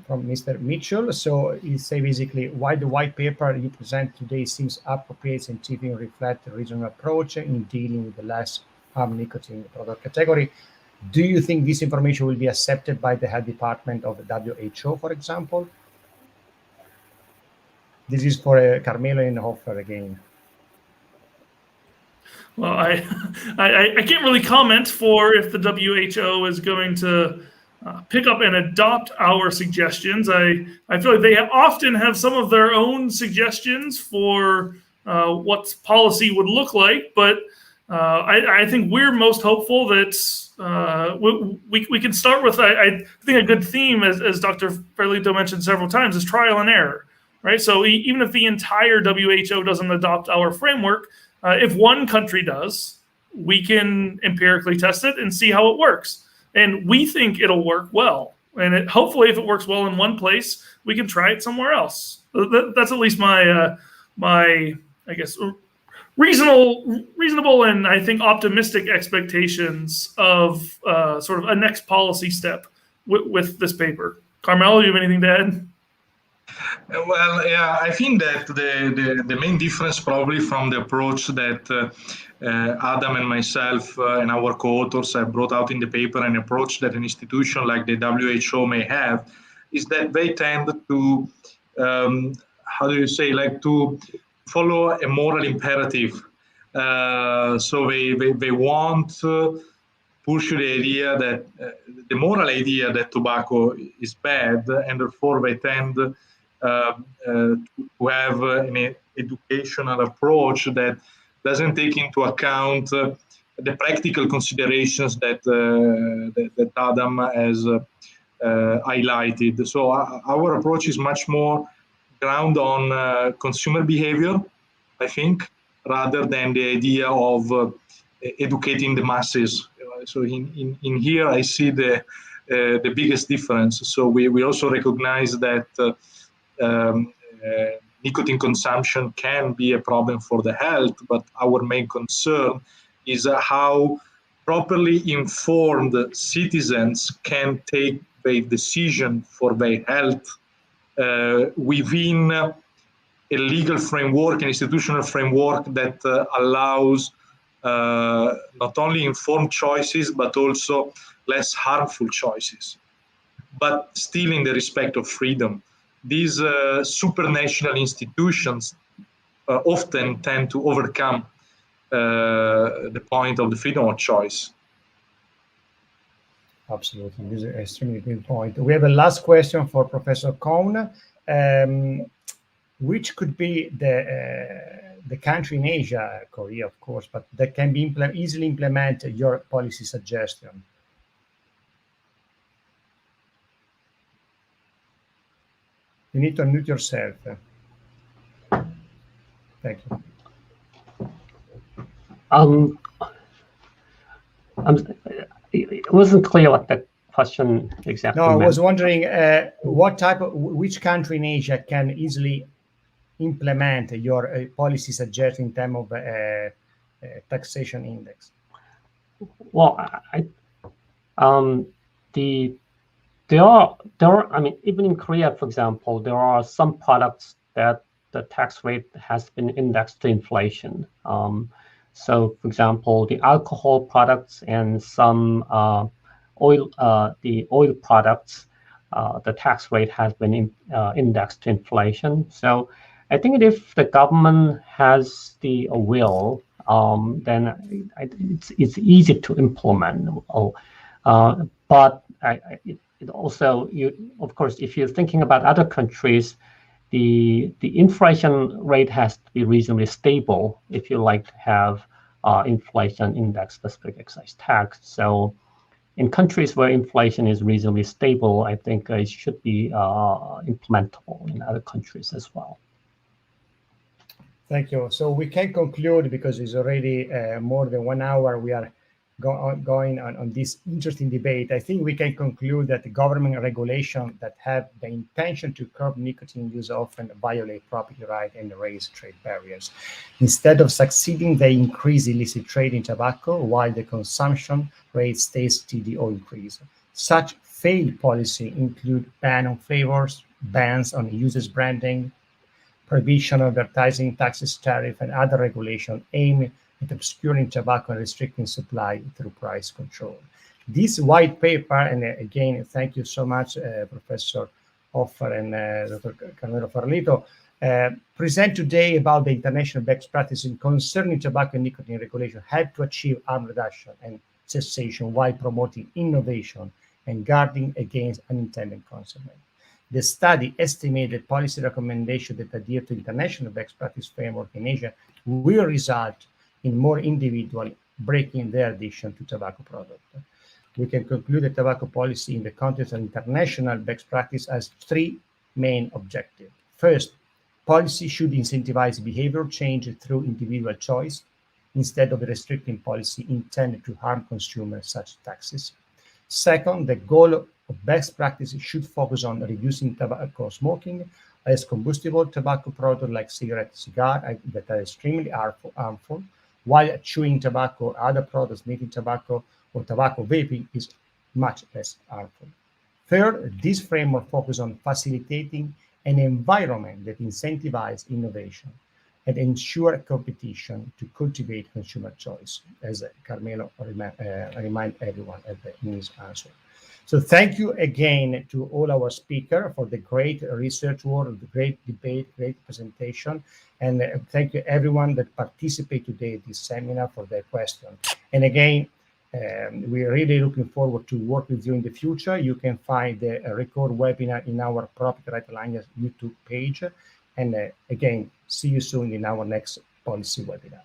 Mr. Mitchell. So he say basically why the white paper you present today seems appropriate and keeping reflect the regional approach in dealing with the less harm nicotine product category. Do you think this information will be accepted by the health department of the WHO, for example? This is for Carmelo and Hoffer again. Well, I can't really comment for if the WHO is going to pick up and adopt our suggestions. I feel like they often have some of their own suggestions for what policy would look like, but I think we're most hopeful that we can start with, I think a good theme, as Dr. Ferlito mentioned several times, is trial and error, right? So even if the entire WHO doesn't adopt our framework, if one country does, we can empirically test it and see how it works. And we think it'll work well. And hopefully if it works well in one place, we can try it somewhere else. That's at least my I guess, reasonable and I think optimistic expectations of sort of a next policy step with this paper. Carmelo, you have anything to add? Well, yeah, I think that the main difference probably from the approach that Adam and myself and our co-authors have brought out in the paper, an approach that an institution like the WHO may have, is that they tend to, to follow a moral imperative. So they want to push the idea that the moral idea that tobacco is bad, and therefore they tend to have an educational approach that doesn't take into account the practical considerations that Adam has highlighted. So our approach is much more grounded on consumer behavior, I think, rather than the idea of educating the masses. So in here, I see the biggest difference. So we also recognize that nicotine consumption can be a problem for the health, but our main concern is how properly informed citizens can take a decision for their health within a legal framework, an institutional framework that allows not only informed choices, but also less harmful choices, but still in the respect of freedom. These supranational institutions often tend to overcome the point of the freedom of choice. Absolutely. This is an extremely good point. We have a last question for Professor Kohn. Which could be the country in Asia, Korea, of course, but that can be easily implement your policy suggestion? You need to unmute yourself. Thank you. It wasn't clear what the question exactly No, I meant. was wondering which country in Asia can easily implement your policy suggestion in terms of taxation index? Well, there are, I mean, even in Korea, for example, there are some products that the tax rate has been indexed to inflation. So, for example, the alcohol products and some the oil products, the tax rate has been indexed to inflation. So, I think if the government has the will, then it's easy to implement. But it also, of course, if you're thinking about other countries, the inflation rate has to be reasonably stable if you like to have inflation index specific excise tax. So in countries where inflation is reasonably stable, I think it should be implementable in other countries as well. Thank you. So we can conclude, because it's already more than 1 hour we are going on this interesting debate. I think we can conclude that the government regulation that have the intention to curb nicotine use often violate property rights and raise trade barriers. Instead of succeeding, they increase illicit trade in tobacco while the consumption rate stays steady or increase. Such failed policy include ban on flavors, bans on uses branding, prohibition of advertising, taxes, tariff, and other regulation aimed at obscuring tobacco and restricting supply through price control. This white paper, and again, thank you so much, Professor Hoffer and Dr. Carmelo Ferlito, present today about the international best practices concerning tobacco and nicotine regulation help to achieve harm reduction and cessation while promoting innovation and guarding against unintended consequences. The study estimated policy recommendations that adhere to international best practice framework in Asia will result in more individuals breaking their addiction to tobacco products. We can conclude that tobacco policy in the context of international best practice has three main objectives. First, policy should incentivize behavioral change through individual choice instead of restricting policy intended to harm consumers, such as taxes. Second, the goal of best practices should focus on reducing tobacco smoking, as combustible tobacco products like cigars that are extremely harmful, while chewing tobacco or other products making tobacco or tobacco vaping is much less harmful. Third, this framework focuses on facilitating an environment that incentivizes innovation and ensure competition to cultivate consumer choice, as Carmelo remind everyone in his answer. So thank you again to all our speakers for the great research work, the great debate, great presentation. And thank you everyone that participated today in this seminar for their questions. And again, we're really looking forward to work with you in the future. You can find the record webinar in our Property Right Alliance YouTube page. And again, see you soon in our next policy webinar.